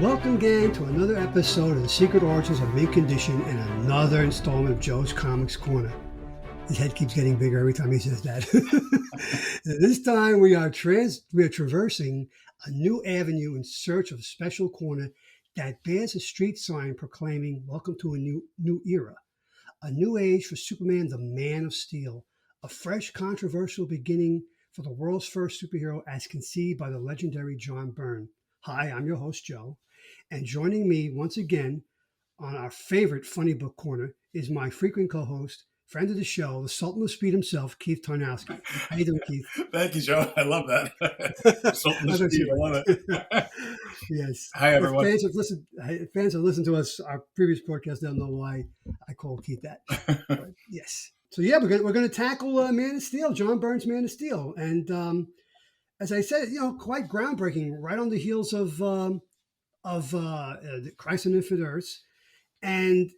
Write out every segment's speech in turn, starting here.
Welcome again to another episode of The Secret Origins of Mint Condition and another installment of Joe's Comics Corner. His head keeps getting bigger every time he says that. This time we are traversing a new avenue in search of a special corner that bears a street sign proclaiming, "Welcome to a new era, a new age for Superman, the Man of Steel, a fresh, controversial beginning for the world's first superhero as conceived by the legendary John Byrne." Hi, I'm your host, Joe, and joining me once again on our favorite Funny Book Corner is my frequent co-host, friend of the show, the Sultan of Speed himself, Keith Tarnowski. How you doing, Keith? Thank you, Joe. I love that. Sultan of Speed, I love it. Yes. Hi, everyone. Fans have listened to us, our previous podcast, they'll know why I call Keith that. But, yes. So yeah, we're gonna tackle Man of Steel, John Byrne's Man of Steel, and as I said, quite groundbreaking, right on the heels of the Christ on Infinite Earths, and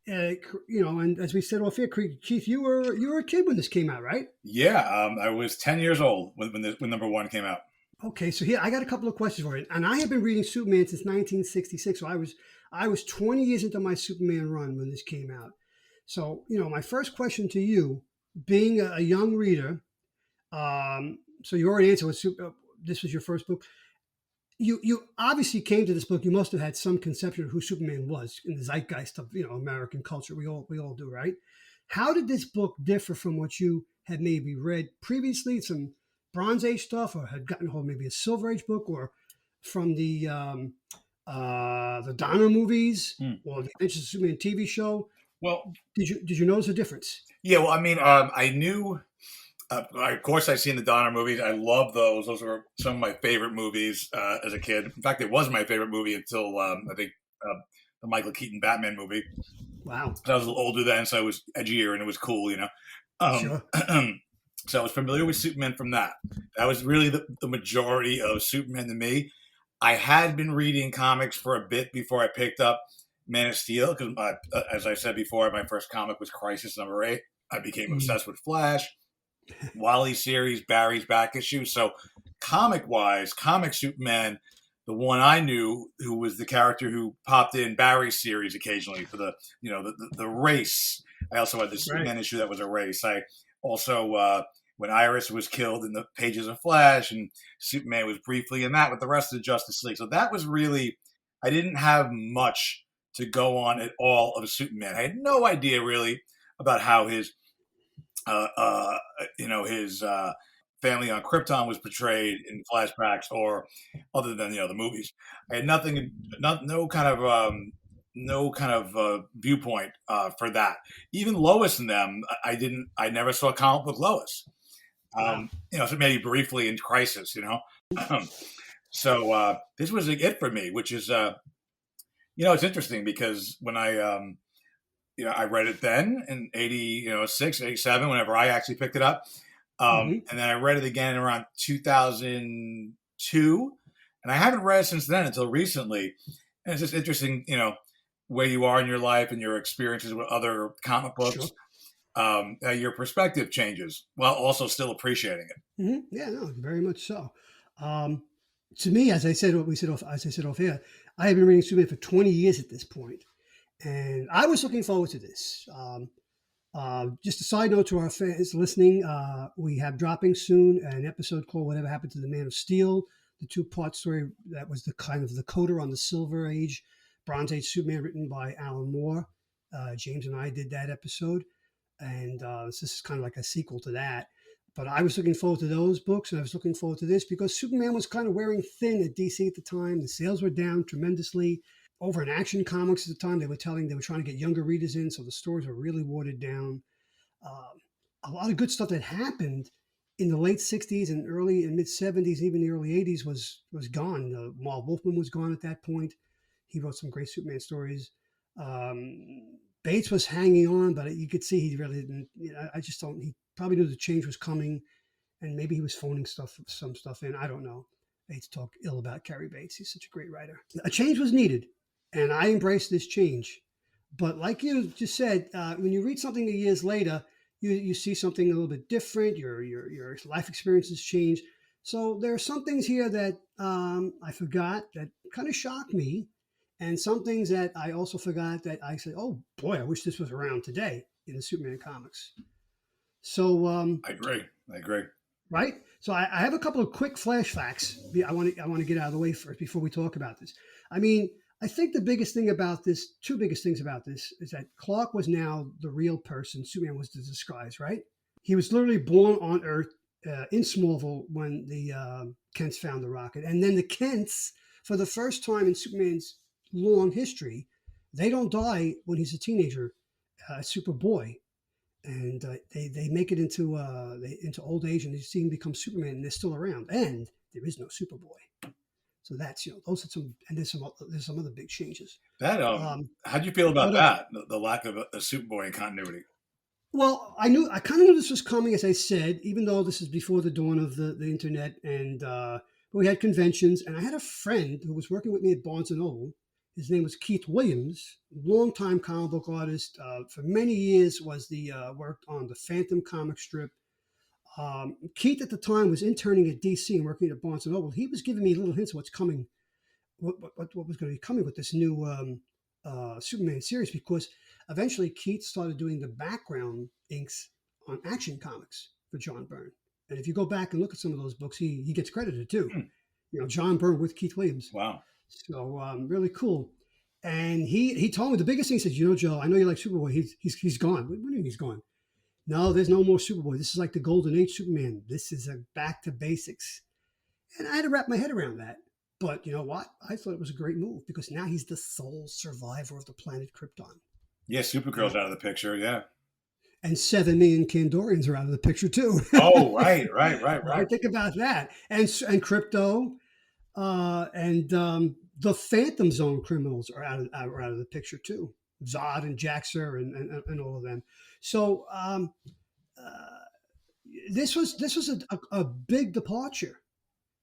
and as we said off here, Keith, you were a kid when this came out, right? Yeah, I was 10 years old when number one came out. Okay, so here I got a couple of questions for you, and I have been reading Superman since 1966. So I was 20 years into my Superman run when this came out. So my first question to you, being a young reader, so you already answered this was your first book. You obviously came to this book. You must have had some conception of who Superman was in the zeitgeist of American culture. We all do, right? How did this book differ from what you had maybe read previously, some Bronze Age stuff, or had gotten hold of maybe a Silver Age book, or from the Donner movies or the Adventures of Superman TV show? Well, did you notice a difference? Yeah, well, I mean, I knew. Of course, I've seen the Donner movies. I love those. Those were some of my favorite movies as a kid. In fact, it was my favorite movie until I think the Michael Keaton Batman movie. Wow. So I was a little older then, so it was edgier and it was cool, Sure. So I was familiar with Superman from that. That was really the majority of Superman to me. I had been reading comics for a bit before I picked up Man of Steel, because as I said before, my first comic was Crisis number 8. I became obsessed with Flash. Wally series, Barry's back issue. So comic Superman, the one I knew, who was the character who popped in Barry's series occasionally for the race. I also had the Superman issue that was a race. I also when Iris was killed in the pages of Flash, and Superman was briefly in that with the rest of the Justice League. So that was really, I didn't have much to go on at all of Superman. I had no idea really about how his his family on Krypton was portrayed in flashbacks, or other than the movies. I had no kind of viewpoint for that. Even Lois and them, I never saw a comic book Lois. Wow. So maybe briefly in Crisis, So this was it for me, which is it's interesting because when I read it then in 86, 87, whenever I actually picked it up. And then I read it again around 2002. And I haven't read it since then until recently. And it's just interesting, where you are in your life and your experiences with other comic books. Sure. Your perspective changes while also still appreciating it. Mm-hmm. Yeah, no, very much so. To me, as I said off air, I have been reading Superman for 20 years at this point. And I was looking forward to this. Just a side note to our fans listening, we have dropping soon an episode called Whatever Happened to the Man of Steel, the 2-part story that was the kind of the coda on the Silver Age, Bronze Age Superman, written by Alan Moore. James and I did that episode, and this is kind of like a sequel to that. But I was looking forward to those books, and I was looking forward to this because Superman was kind of wearing thin at DC at the time. The sales were down tremendously. Over in Action Comics at the time, they were trying to get younger readers in, so the stories were really watered down. A lot of good stuff that happened in the late 60s and early and mid 70s, even the early 80s was gone. Mal Wolfman was gone at that point. He wrote some great Superman stories. Bates was hanging on, but you could see he really didn't. He probably knew the change was coming, and maybe he was phoning some stuff in. I don't know. I hate to talk ill about Cary Bates. He's such a great writer. A change was needed. And I embraced this change. But like you just said, when you read something years later, you see something a little bit different. Your life experiences change. So there are some things here that I forgot that kind of shocked me. and some things that I also forgot that I said, oh boy, I wish this was around today in the Superman comics. So, I agree. I agree. right. So I have a couple of quick flash facts. I want to get out of the way first before we talk about this. I mean, I think the biggest thing about this, two biggest things about this, is that Clark was now the real person. Superman was the disguise, right? He was literally born on Earth in Smallville when the Kents found the rocket, and then the Kents, for the first time in Superman's long history, they don't die when he's a teenager, Superboy, and they make it into old age, and you see him become Superman, and they're still around, and there is no Superboy. So that's those are some, and there's some other big changes. That how do you feel about But that? The lack of a Superboy in continuity. well, I kind of knew this was coming, as I said, even though this is before the dawn of the internet, and we had conventions, and I had a friend who was working with me at Barnes and Noble. His name was Keith Williams, longtime comic book artist. For many years, was the worked on the Phantom comic strip. Keith at the time was interning at DC and working at Barnes and Noble. He was giving me little hints of what's coming, what was going to be coming with this new Superman series, because eventually Keith started doing the background inks on Action Comics for John Byrne. And if you go back and look at some of those books, he gets credited too. John Byrne with Keith Williams. Wow. So really cool. And he told me the biggest thing. He says, Joe, I know you like Superboy. He's gone. What do you mean he's gone? No, there's no more Superboy. This is like the Golden Age Superman. This is a back to basics. And I had to wrap my head around that. But you know what? I thought it was a great move, because now he's the sole survivor of the planet Krypton. Yeah, Supergirl's out of the picture. Yeah. And 7 million Kandorians are out of the picture too. Oh, right. I think about that. And Crypto, and the Phantom Zone criminals are out of the picture too. Zod and Jaxer and all of them. So this was a big departure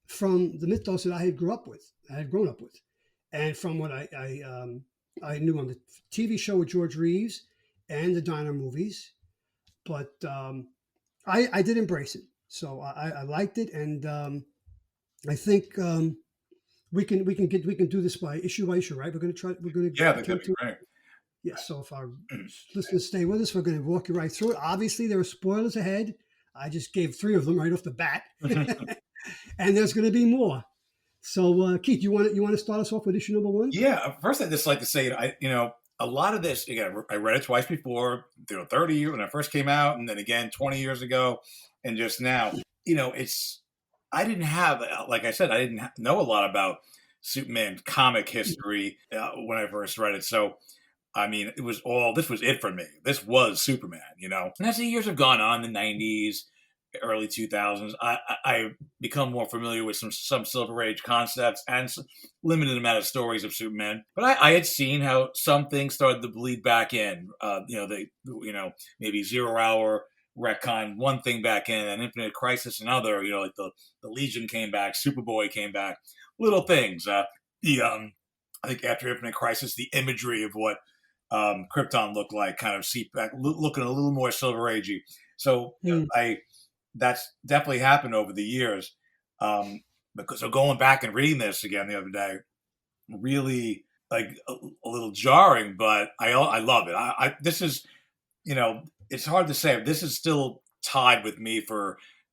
from the mythos that I had grown up with, and from what I knew on the TV show with George Reeves and the Diner movies. But I did embrace it, so I liked it, and I think we can do this by issue, right? We're going to Yeah, that'd be great. Yes. So if our listeners stay with us, we're going to walk you right through it. Obviously, there are spoilers ahead. I just gave 3 of them right off the bat, and there's going to be more. So, Keith, you want to start us off with issue number 1? Yeah. First, I'd just like to say, a lot of this, again, I read it twice before, 30 years when I first came out, and then again 20 years ago, and just now. I didn't have, like I said, I didn't know a lot about Superman comic history when I first read it. So, I mean, this was it for me. This was Superman, And as the years have gone on, the 90s, early 2000s, I become more familiar with some Silver Age concepts and some limited amount of stories of Superman. But I had seen how some things started to bleed back in. Maybe 0 Hour retcon one thing back in, and Infinite Crisis another. Like the Legion came back, Superboy came back. Little things. I think after Infinite Crisis, the imagery of what Krypton looked like kind of seeped back, looking a little more Silver Agey. So that's definitely happened over the years. So going back and reading this again the other day, really like a little jarring, but I love it. This is, it's hard to say. This is still tied with me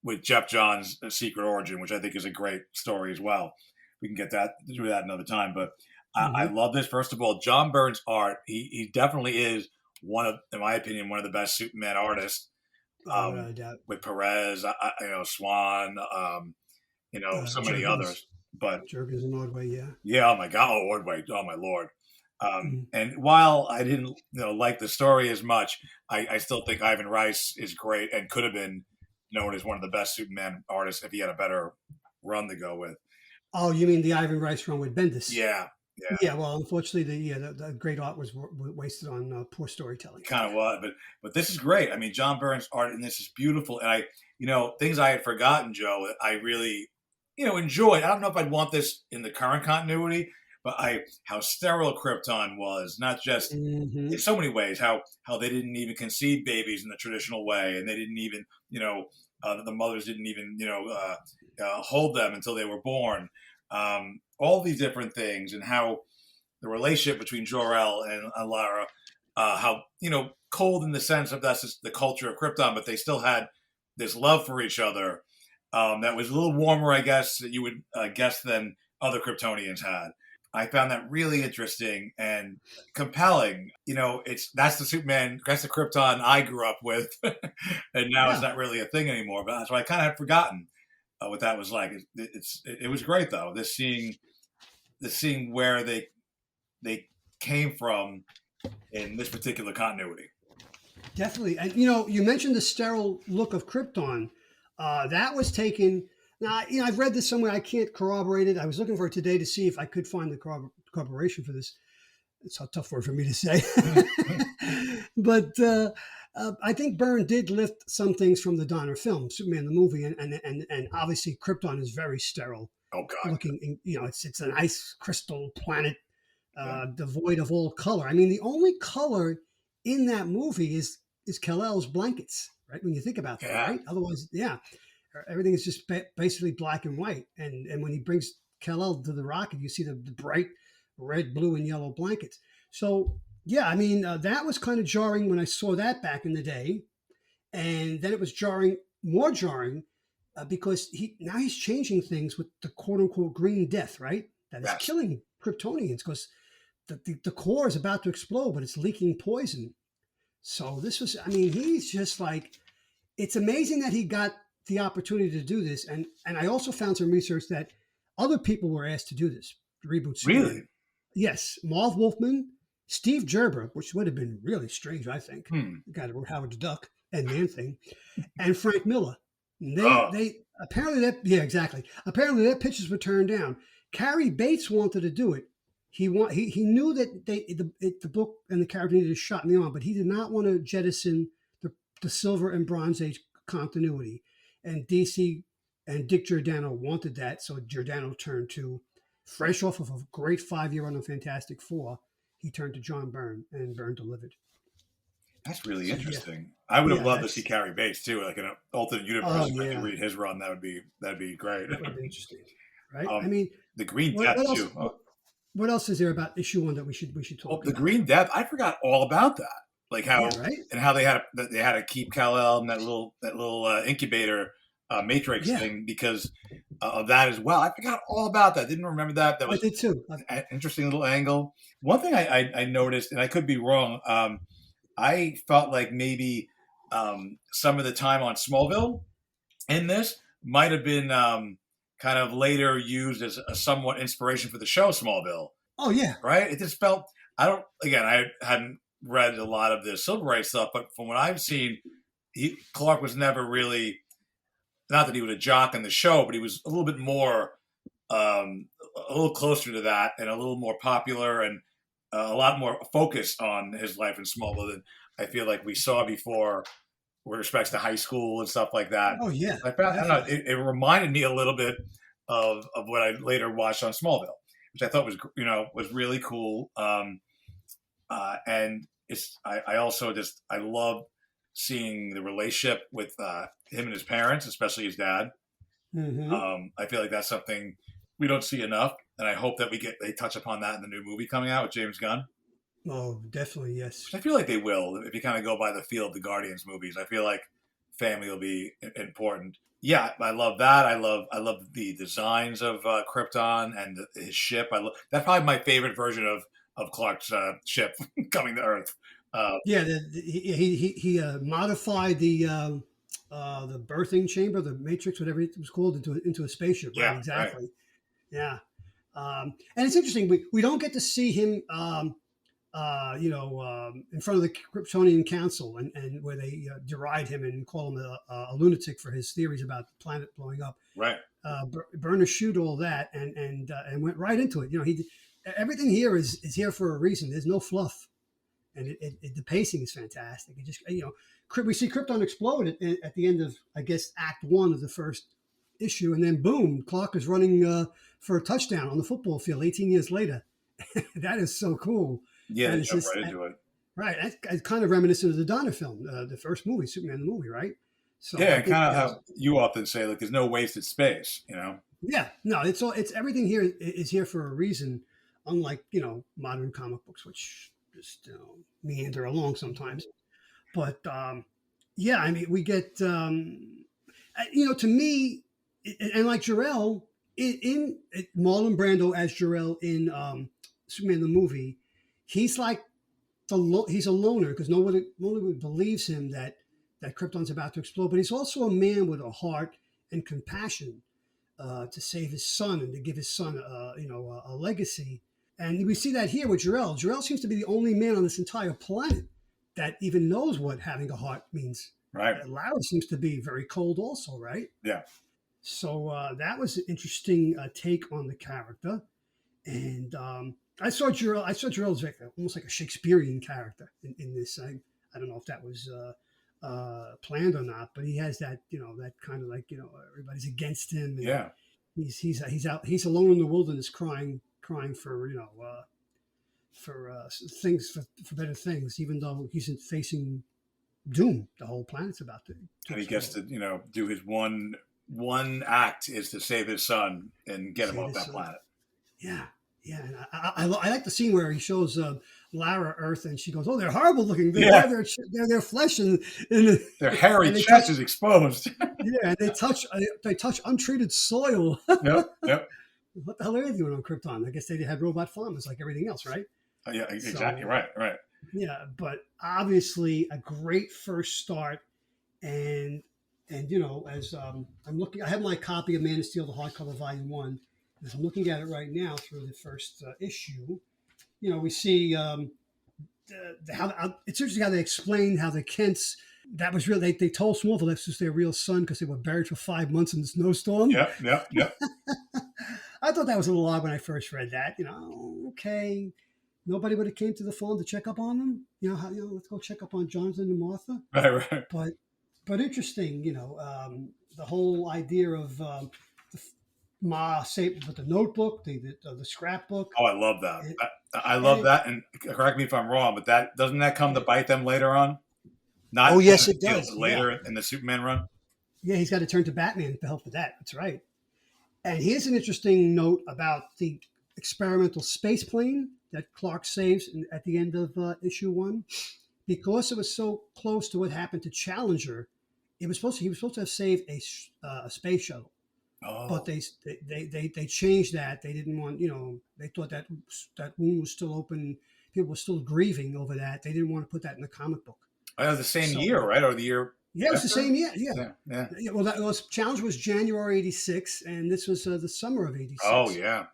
with Jeff Johns' Secret Origin, which I think is a great story as well. We can get through that another time, but I love this. First of all, John Byrne's art. He definitely is in my opinion, one of the best Superman artists. With Perez, Swan, so many others. But Jurgens and Ordway, oh my God, Ordway, oh my Lord. And while I didn't like the story as much, I still think Ivan Rice is great and could have been known as one of the best Superman artists if he had a better run to go with. Oh, you mean the Ivan Rice run with Bendis? Yeah. Yeah, well, unfortunately, the great art was wasted on poor storytelling. Kind of was, but this is great. I mean, John Byrne's art in this is beautiful, and things I had forgotten, Joe, that I really, enjoyed. I don't know if I'd want this in the current continuity, but how sterile Krypton was, not just in so many ways, how they didn't even conceive babies in the traditional way, and they didn't even, the mothers didn't even, hold them until they were born. All these different things, and how the relationship between Jor-El and Lara, how, cold in the sense of that's just the culture of Krypton, but they still had this love for each other that was a little warmer, I guess, that you would guess than other Kryptonians had. I found that really interesting and compelling. That's the Superman, that's the Krypton I grew up with, and now it's Yeah, not really a thing anymore. But so I kind of had forgotten what that was like. It was great though. Seeing where they came from in this particular continuity. definitely. And you mentioned the sterile look of Krypton. That was taken. Now, I've read this somewhere. I can't corroborate it. I was looking for it today to see if I could find the corroboration for this. It's a tough word for me to say. But I think Byrne did lift some things from the Donner film, Superman the movie, and obviously Krypton is very sterile Oh God. looking. It's an ice crystal planet, Yeah. devoid of all color. I mean, the only color in that movie is Kal-El's blankets, right? When you think about that, Yeah. right? Otherwise, yeah, everything is just basically black and white. And when he brings Kal-El to the rocket, you see the bright red, blue, and yellow blankets. So yeah, I mean, that was kind of jarring when I saw that back in the day, and then it was more jarring, because he's changing things with the quote unquote green death, right? That is Yes. killing Kryptonians because the core is about to explode, but it's leaking poison. So this was, I mean, he's just like, it's amazing that he got the opportunity to do this. And I also found some research that other people were asked to do this, reboot Superman. Really? Yes, Marv Wolfman, Steve Gerber, which would have been really strange, I think. The guy that wrote Howard the Duck and Man Thing, and Frank Miller. They apparently exactly. Apparently their pitches were turned down. Cary Bates wanted to do it. He knew that the book and the character needed a shot in the arm, but he did not want to jettison the Silver and Bronze Age continuity. And DC and Dick Giordano wanted that, so Giordano turned to, fresh off of a great 5-year run on Fantastic Four, he turned to John Byrne, and Byrne delivered. That's really So, interesting. I would have yeah, loved to see Cary Bates too, like in an alternate universe. If I yeah, could read his run, that'd be great. that would have been interesting, right? I mean, The Green what Death else? too. What else is there about issue 1 that we should talk The about? Green Death. I forgot all about that. Like how Yeah, right. and how they had to keep Kal-El in that little incubator matrix Yeah, thing because of that as well. I forgot all about that. Didn't remember that. That I was did too. an interesting little angle. One thing I noticed, and I could be wrong. I felt like maybe some of the time on Smallville in this might have been kind of later used as a somewhat inspiration for the show Smallville. Oh yeah, Right? It just felt, I hadn't read a lot of the Silver Ray stuff, but from what I've seen, Clark was never really, not that he was a jock in the show, but he was a little bit more, a little closer to that and a little more popular and a lot more focused on his life in Smallville than I feel like we saw before with respects to high school and stuff like that. oh yeah. I don't know, it reminded me a little bit of what I later watched on Smallville, which I thought was really cool. And I also I love seeing the relationship with him and his parents, especially his dad. Mm-hmm. I feel like that's something we don't see enough, and I hope that they touch upon that in the new movie coming out with James Gunn. Oh, definitely, yes. I feel like they will if you kind of go by the feel of the Guardians movies. I feel like family will be important. Yeah, I love that. I love the designs of Krypton and his ship. That's probably my favorite version of Clark's ship coming to Earth. Yeah, he modified the birthing chamber, the Matrix, whatever it was called, into a spaceship. Yeah, Right, exactly. Right. Yeah, and it's interesting. We don't get to see him, in front of the Kryptonian Council, and where they deride him and call him a lunatic for his theories about the planet blowing up. Right. Byrne eschewed all that and went right into it. Everything here is here for a reason. There's no fluff, and the pacing is fantastic. It just we see Krypton explode at the end of, I guess, Act 1 of the first issue, and then boom, Clark is running for a touchdown on the football field 18 years later. That is so cool. Yeah, they jump right into it. Right, that's kind of reminiscent of the Donner film, the first movie, Superman the movie, right? So yeah, and kind of how you often say, like, there's no wasted space, Yeah, no, it's everything here is here for a reason. unlike modern comic books, which just meander along sometimes. But yeah, I mean, we get to me, and like Jor-El in Marlon Brando as Jor-El in Superman the movie, he's like he's a loner because nobody believes him that Krypton's about to explode. But he's also a man with a heart and compassion to save his son and to give his son a legacy. And we see that here with Jor-El. Jor-El seems to be the only man on this entire planet that even knows what having a heart means. Right. Lara seems to be very cold also, right? Yeah. So that was an interesting take on the character. And I saw Jor-El as like almost like a Shakespearean character in this. I don't know if that was planned or not, but he has that that kind of like everybody's against him. And Yeah. He's alone in the wilderness crying for things for better things, even though he's facing doom. The whole planet's about to And he gets to do his one act is to save his son and get him off that planet. Yeah. And I like the scene where he shows Lara Earth, and she goes, "Oh, they're horrible looking. They're their flesh and their hairy chest is exposed." Yeah, and they touch untreated soil. Yep. What the hell are they doing on Krypton? I guess they had robot farmers like everything else, right? Yeah, exactly. Right. Yeah, but obviously a great first start, and as I'm looking, I have my copy of Man of Steel, the hardcover volume 1. As I'm looking at it right now through the first issue, we see how it's interesting how they explain how the Kents. That was real. They told Smallville that's just their real son because they were buried for 5 months in the snowstorm. Yep. I thought that was a little odd when I first read that. Okay, nobody would have came to the farm to check up on them. Let's go check up on Jonathan and Martha. Right. But interesting. The whole idea of Ma saved with the notebook, the scrapbook. Oh, I love that. I love that. And correct me if I'm wrong, but doesn't that come to bite them later on? Not. Oh, yes, it does. Later in the Superman run. Yeah, he's got to turn to Batman to help with that. That's right. And here's an interesting note about the experimental space plane that Clark saves at the end of issue 1, because it was so close to what happened to Challenger. He was supposed to have saved a space shuttle. Oh. But they changed that. They didn't want, they thought that wound was still open. People were still grieving over that. They didn't want to put that in the comic book. Oh, it was the same year, right? Or the year? Yeah, it was the same year. Yeah. Well, that was Challenge was January '86, and this was the summer of '86. Oh, yeah.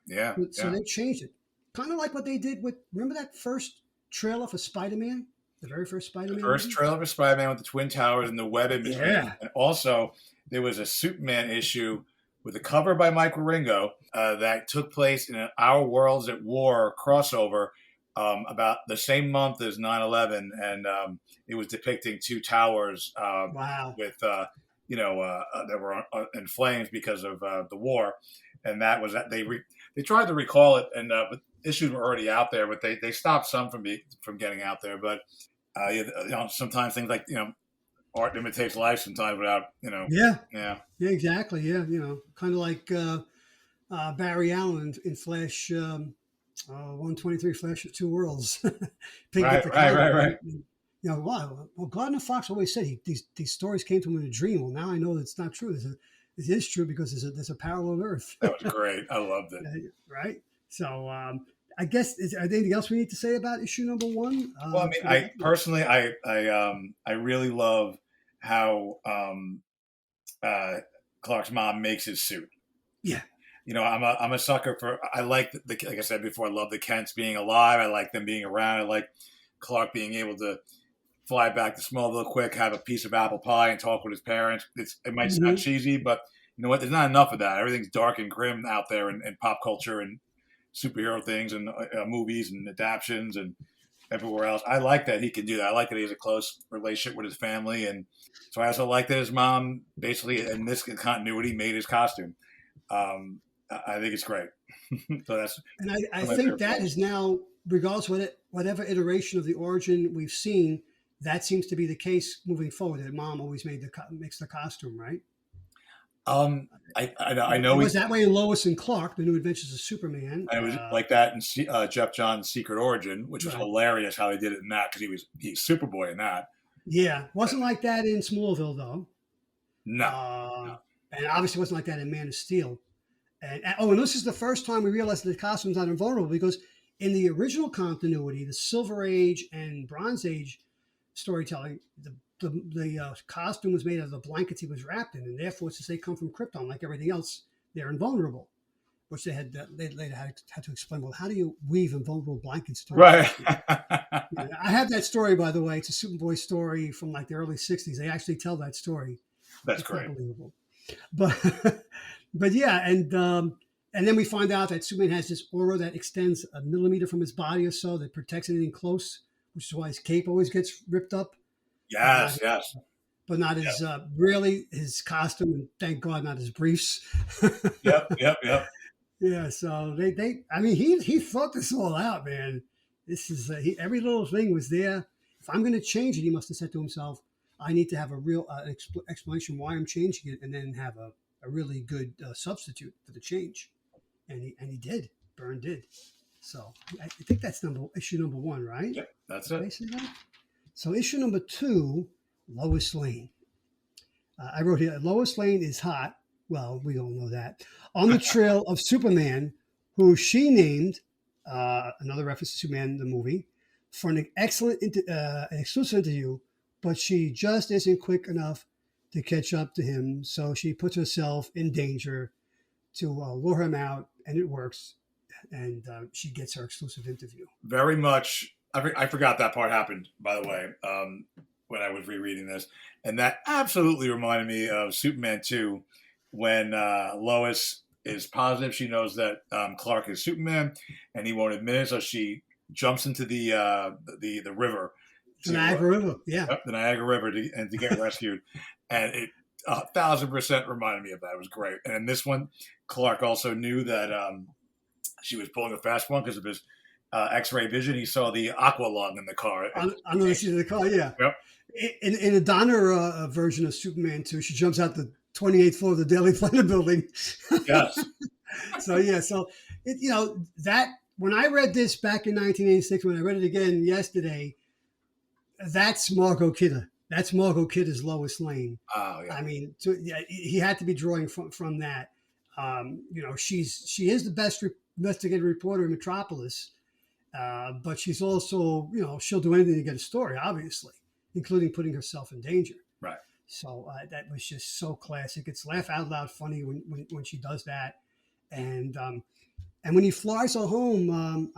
So they changed it, kind of like what they did with. Remember that first trailer for Spider-Man, the very first Spider-Man. The first trailer for Spider-Man with the Twin Towers and the web in between. Yeah. And also there was a Superman issue with a cover by Mike Wieringo that took place in an Our Worlds at War crossover about the same month as 9/11, and it was depicting two towers with that were in flames because of the war, and that was that they tried to recall it, and but issues were already out there, but they stopped some from getting out there, but sometimes things like art imitates life sometimes without Yeah, exactly. Yeah, kind of like Barry Allen in Flash 123, Flash of Two Worlds. Right. Well, Gardner Fox always said these stories came to him in a dream. Well, now I know that's not true. It is true because there's a parallel Earth. That was great. I loved it. Right. So I guess is there anything else we need to say about issue number 1? Well, I mean, I personally, I really love how Clark's mom makes his suit. Yeah. I'm a sucker for. I like like I said before. I love the Kents being alive. I like them being around. I like Clark being able to fly back to Smallville quick, have a piece of apple pie, and talk with his parents. It might sound cheesy, but you know what? There's not enough of that. Everything's dark and grim out there in pop culture and superhero things and movies and adaptions and everywhere else. I like that he can do that. I like that he has a close relationship with his family, and so I also like that his mom basically in this continuity made his costume. I think it's great. So that's and I think that is now, regardless of whatever iteration of the origin we've seen, that seems to be the case moving forward. That mom always makes the costume, right? I know It was that way in Lois and Clark, The New Adventures of Superman. and it was like that in Jeff Johns' Secret Origin, which was Right. hilarious how they did it in that because he's Superboy in that. Yeah. Wasn't like that in Smallville, though. No, Uh, and obviously wasn't like that in Man of Steel. And this is the first time we realized that the costume's not invulnerable because in the original continuity, the Silver Age and Bronze Age storytelling, the costume was made of the blankets he was wrapped in, and therefore, since they come from Krypton, like everything else, they're invulnerable. Which they later had to explain. Well, how do you weave invulnerable blankets to right. Yeah, I have that story, by the way. It's a Superboy story from like the early '60s. They actually tell that story. That's It's great. unbelievable. But but yeah, and then we find out that Superman has this aura that extends a millimeter from his body or so that protects anything close, which is why his cape always gets ripped up. Yes, yes. But not his really his costume, and thank God not his briefs. Yep. Yeah, so they I mean he thought this all out, man. This is every little thing was there. If I'm going to change it, he must have said to himself, I need to have a real explanation why I'm changing it, and then have a really good substitute for the change. And he did. Byrne did. So I think that's issue number 1, right? Yep, that's it. Basically. So issue number 2, Lois Lane. I wrote here, Lois Lane is hot. Well, we don't know that. On the trail of Superman, who she named, another reference to Superman, the movie, for an excellent, an exclusive interview, but she just isn't quick enough to catch up to him. So she puts herself in danger to lure him out, and it works. And she gets her exclusive interview. Very much. I forgot that part happened, by the way, when I was rereading this. And that absolutely reminded me of Superman 2, when Lois is positive she knows that Clark is Superman, and he won't admit it, so she jumps into the river. The Niagara River, yeah. The Niagara River to get rescued. And it 1,000% reminded me of that. It was great. And in this one, Clark also knew that she was pulling a fast one because of his X-ray vision. He saw the aqua lung in the car. On the seat of the car, yeah. Yep. In a Donner version of Superman 2, she jumps out the 28th floor of the Daily Planet building. Yes. So that when I read this back in 1986, when I read it again yesterday, that's Margot Kidder. That's Margot Kidder's Lois Lane. Oh yeah. I mean, he had to be drawing from that. She is the best investigative reporter in Metropolis, but she's also she'll do anything to get a story, obviously, including putting herself in danger. Right. So that was just so classic. It's laugh out loud funny when she does that, and when he flies her home,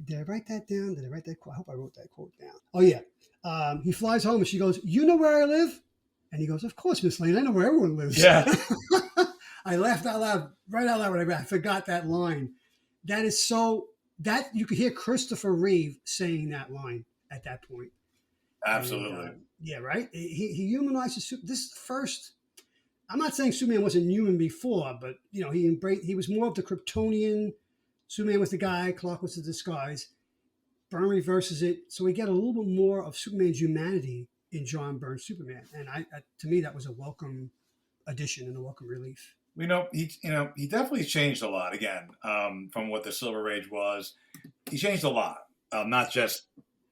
did I write that down? Did I write that quote? I hope I wrote that quote down. Oh yeah, he flies home and she goes, "You know where I live?" And he goes, "Of course, Miss Lane. I know where everyone lives." Yeah. I laughed out loud, right out loud when I forgot that line. That is so that you could hear Christopher Reeve saying that line at that point. Absolutely. And, yeah, right. He humanizes. This is the first. I'm not saying Superman wasn't human before, but he was more of the Kryptonian. Superman was the guy, Clark was the disguise. Byrne reverses it, so we get a little bit more of Superman's humanity in John Byrne's Superman, and to me that was a welcome addition and a welcome relief. He definitely changed a lot again from what the Silver Age was. He changed a lot, not just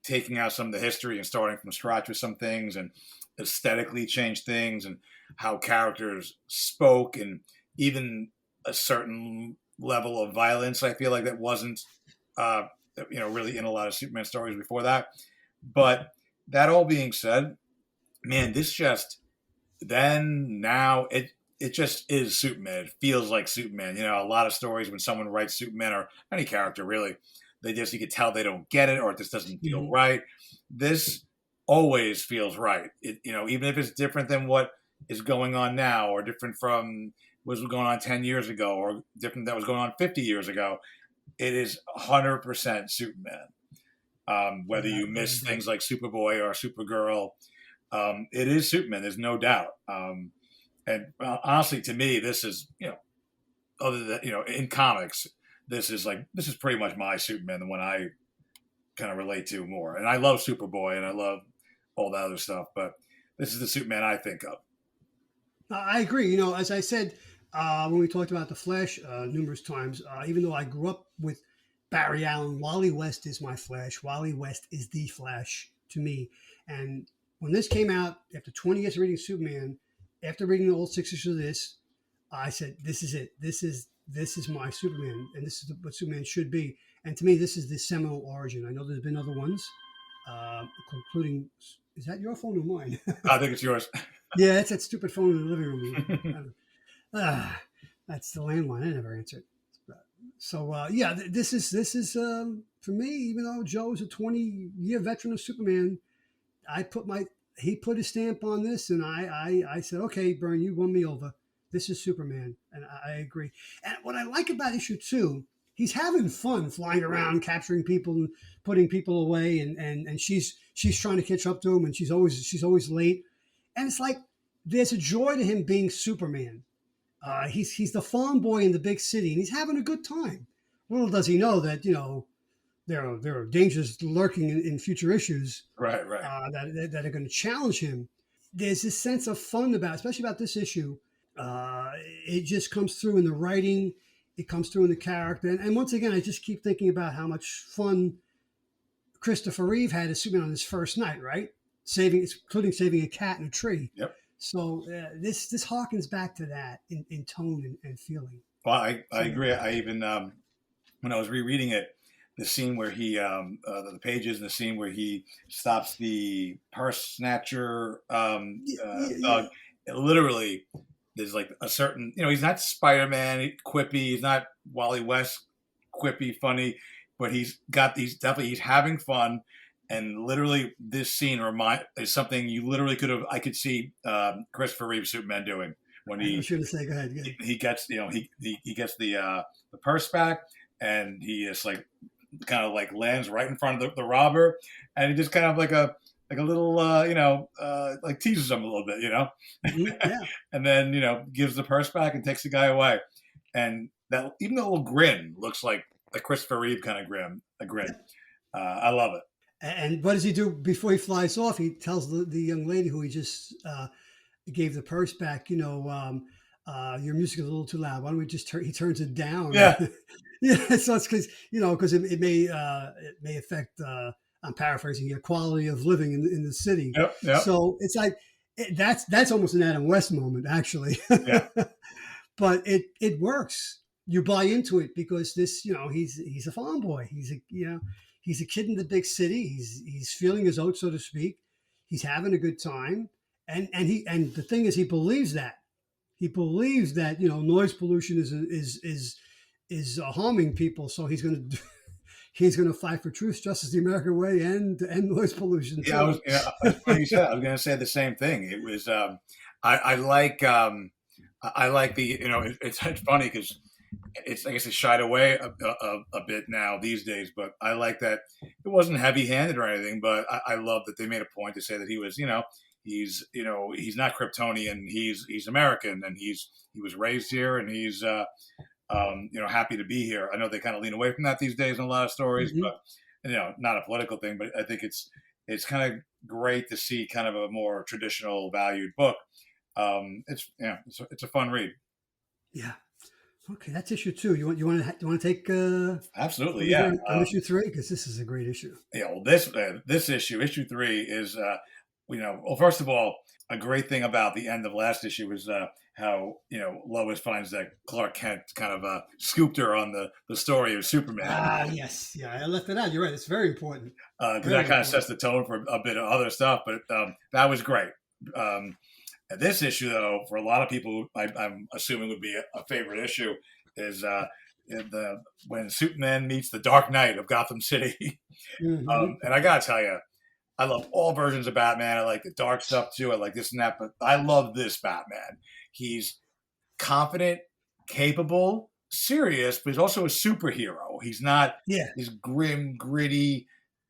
taking out some of the history and starting from scratch with some things, and aesthetically changed things, and how characters spoke, and even a certain level of violence. I feel like that wasn't, really in a lot of Superman stories before that. But that all being said, man, this now it just is Superman. It feels like Superman. A lot of stories when someone writes Superman or any character really, you could tell they don't get it or it just doesn't feel right. This always feels right. Even if it's different than what is going on now, or different from what was going on 10 years ago, or different that was going on 50 years ago, it is 100% Superman. Whether you miss things like Superboy or Supergirl, it is Superman. There's no doubt. And honestly, to me, this is, other than, in comics, this is pretty much my Superman, the one I kind of relate to more. And I love Superboy and I love all that other stuff, but this is the Superman I think of. I agree. You know, as I said when we talked about the Flash numerous times, even though I grew up with Barry Allen, Wally West is my Flash. Wally West is the Flash to me. And when this came out, after 20 years of reading Superman, after reading all 6 issues of this, I said, "This is it. This is my Superman, and this is what Superman should be." And to me, this is the seminal origin. I know there's been other ones, including. Is that your phone or mine? I think it's yours. Yeah, it's that stupid phone in the living room. That's the landline. I never answered. So yeah, this is for me. Even though Joe's a 20-year veteran of Superman, I put my he put his stamp on this, and I said, okay, Byrne, you won me over. This is Superman, and I agree. And what I like about issue 2, he's having fun flying around, capturing people and putting people away, and she's trying to catch up to him, and she's always late, and it's like there's a joy to him being Superman. He's the farm boy in the big city, and he's having a good time. Little does he know that there are dangers lurking in future issues, Right, right. that are going to challenge him. There's this sense of fun especially about this issue. It just comes through in the writing. It comes through in the character, and once again, I just keep thinking about how much fun Christopher Reeve had as Superman on his first night, right? Including saving a cat in a tree. Yep. So this harkens back to that in tone and feeling. Well, I agree. I even when I was rereading it, the scene where the pages and the scene where he stops the purse snatcher thug, literally, there's like a certain, he's not Spider-Man quippy, he's not Wally West quippy, funny, but he's having fun. And literally, this scene is something you literally I could see Christopher Reeve Superman doing when he. I was going to say, go ahead. He gets, he gets the purse back, and he is like, kind of like lands right in front of the robber, and he just kind of like a little, like teases him a little bit, Yeah. and then gives the purse back and takes the guy away, and that even the little grin looks like a Christopher Reeve kind of grin. I love it. And what does he do before he flies off? He tells the young lady who he just gave the purse back, your music is a little too loud. Why don't we just he turns it down? Yeah. Yeah. So it's because it may affect, I'm paraphrasing here, quality of living in the city. Yep. So it's like, that's almost an Adam West moment, actually. Yeah. But it works. You buy into it because he's a farm boy. He's a kid in the big city. He's feeling his oats, so to speak. He's having a good time, and the thing is, he believes that. He believes that noise pollution is harming people. So he's going to fight for truth, justice, the American way, and to end noise pollution. Yeah, you said, I was going to say the same thing. It was I like the it's funny because I guess it's shied away a bit now these days, but I like that it wasn't heavy-handed or anything, but I love that they made a point to say that he was, he's not Kryptonian, he's American, and he was raised here, and he's, happy to be here. I know they kind of lean away from that these days in a lot of stories, Mm-hmm. but, not a political thing, but I think it's kind of great to see kind of a more traditional valued book. It's a fun read. Yeah. Okay, that's issue 2. You want to take absolutely, yeah, on issue 3, because this is a great issue. Yeah, well, this issue 3 is well, first of all, a great thing about the end of last issue is how Lois finds that Clark Kent kind of scooped her on the story of Superman. Yes, yeah, I left it out. You're right; it's very important because that kind of sets the tone for a bit of other stuff. But that was great. This issue, though, for a lot of people, I'm assuming would be a favorite issue, is when Superman meets the Dark Knight of Gotham City. Mm-hmm. And I gotta tell you, I love all versions of Batman. I like the dark stuff too. I like this and that, but I love this Batman. He's confident, capable, serious, but he's also a superhero. He's not this grim, gritty,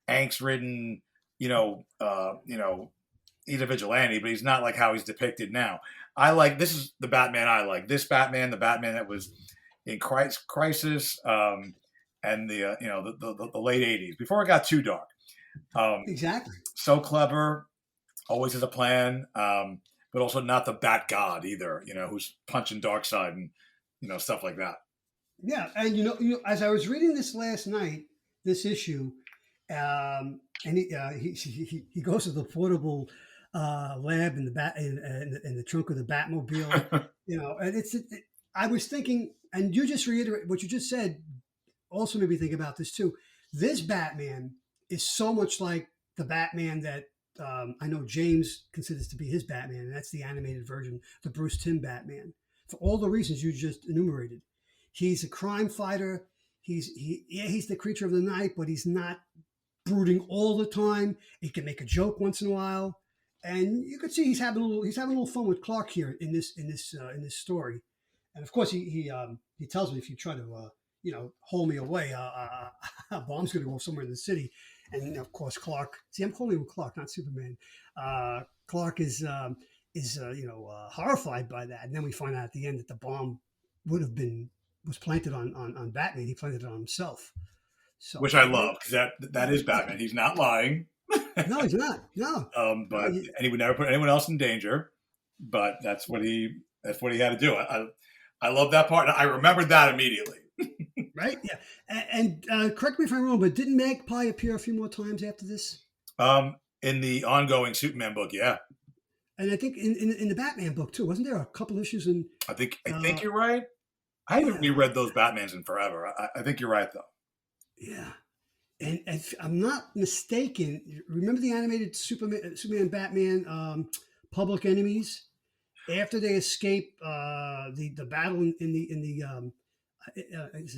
angst-ridden, he's a vigilante, but he's not like how he's depicted now. This is the Batman I like. This Batman, the Batman that was in Crisis, and the late '80s, before it got too dark. Exactly. So clever, always has a plan. but also not the Bat God either. Who's punching Darkseid and stuff like that. Yeah, and as I was reading this last night, this issue, and he goes to the portable lab in the in the trunk of the Batmobile, and I was thinking, and you just reiterate what you just said, also made me think about this too. This Batman is so much like the Batman that I know James considers to be his Batman, and that's the animated version, the Bruce Timm Batman, for all the reasons you just enumerated. He's a crime fighter. He's the creature of the night, but he's not brooding all the time. He can make a joke once in a while, and you could see he's having a little fun with Clark here in this story. And of course, he tells me, if you try to haul me away, a bomb's going to go somewhere in the city. And of course, Clark. See, I'm calling him Clark, not Superman. Clark is horrified by that, and then we find out at the end that the bomb was planted on Batman. He planted it on himself. So, which I love, because that is Batman. He's not lying. No, he's not. No. And he would never put anyone else in danger. But that's what he had to do. I love that part. I remembered that immediately. Right? Yeah. And correct me if I'm wrong, but didn't Magpie appear a few more times after this? In the ongoing Superman book, yeah. And I think in the Batman book too, wasn't there a couple issues in? I think you're right. I haven't reread those Batmans in forever. I think you're right, though. Yeah. And if I'm not mistaken, remember the animated Superman Batman Public Enemies? After they escape the battle in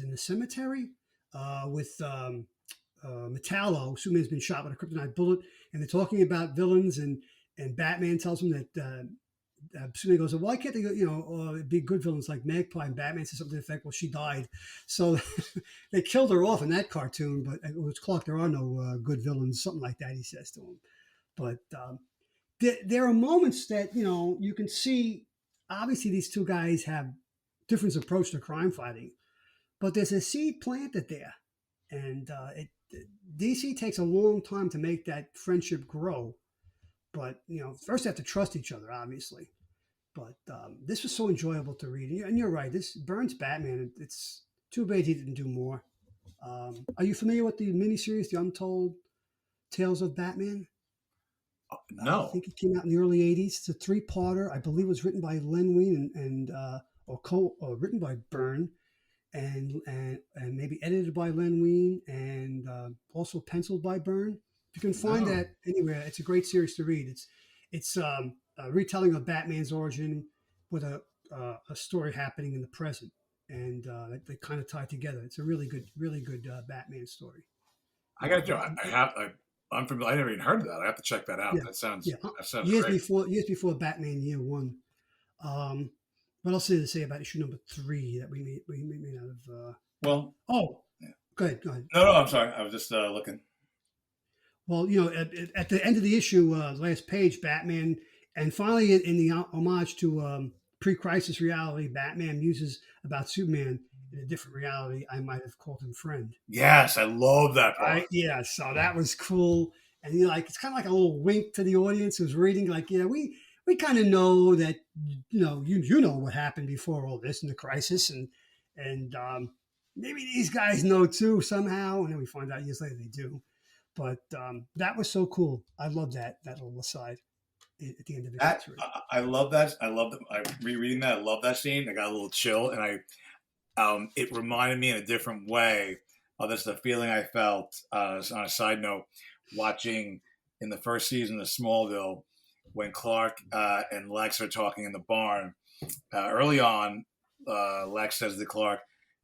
the cemetery with Metallo, Superman's been shot with a kryptonite bullet, and they're talking about villains, and Batman tells them that Superman goes, well, why can't they be good villains like Magpie? And Batman says something to the effect, well, she died. So they killed her off in that cartoon, but it was Clark, there are no good villains, something like that, he says to him. But there are moments that, you can see, obviously these two guys have different approach to crime fighting, but there's a seed planted there. And DC takes a long time to make that friendship grow. But, first they have to trust each other, obviously. But this was so enjoyable to read. And you're right, this Byrne's Batman, it's too bad he didn't do more. Are you familiar with the miniseries, The Untold Tales of Batman? No. I think it came out in the early 80s. It's a 3-parter. I believe it was written by Len Wein or written by Byrne and maybe edited by Len Wein and also penciled by Byrne. You can find that anywhere. It's a great series to read. It's a retelling of Batman's origin with a story happening in the present, and they kind of tie together. It's a really good Batman story. I got to. I'm familiar. I never even heard of that. I have to check that out. Yeah. That sounds years great. Years before Batman Year One. What else is to say about issue number 3 that we may not have? Go ahead. No, I'm sorry. I was just looking. Well, at the end of the issue, last page, Batman, and finally in the homage to pre-crisis reality, Batman muses about Superman in a different reality. I might have called him friend. Yes, I love that part. Yeah, so that was cool. And it's kind of like a little wink to the audience who's reading, we kind of know that, you know what happened before all this in the crisis, and maybe these guys know too somehow, and then we find out years later they do. But that was so cool. I love that little aside at the end of it. I love that. I love that. I'm rereading that. I love that scene. I got a little chill, and it reminded me in a different way of the feeling I felt on a side note watching in the first season of Smallville when Clark and Lex are talking in the barn. Early on, Lex says to Clark,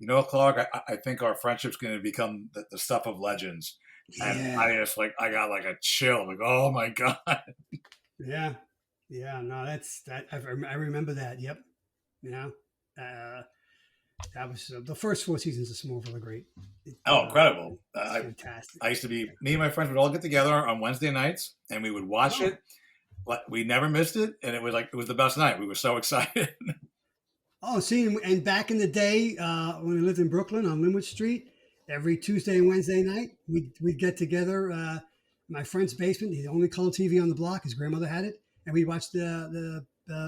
Clark, I think our friendship's going to become the stuff of legends. Yeah. And I got a chill, oh my God. Yeah. No, that's that. I remember that. Yep. That was the first 4 seasons of Smallville are great. Incredible. Fantastic. Me and my friends would all get together on Wednesday nights and we would watch it. We never missed it. And it was the best night. We were so excited. And back in the day, when we lived in Brooklyn on Linwood Street, every Tuesday and Wednesday night, we'd get together. My friend's basement, the only color TV on the block. His grandmother had it, and we'd watch the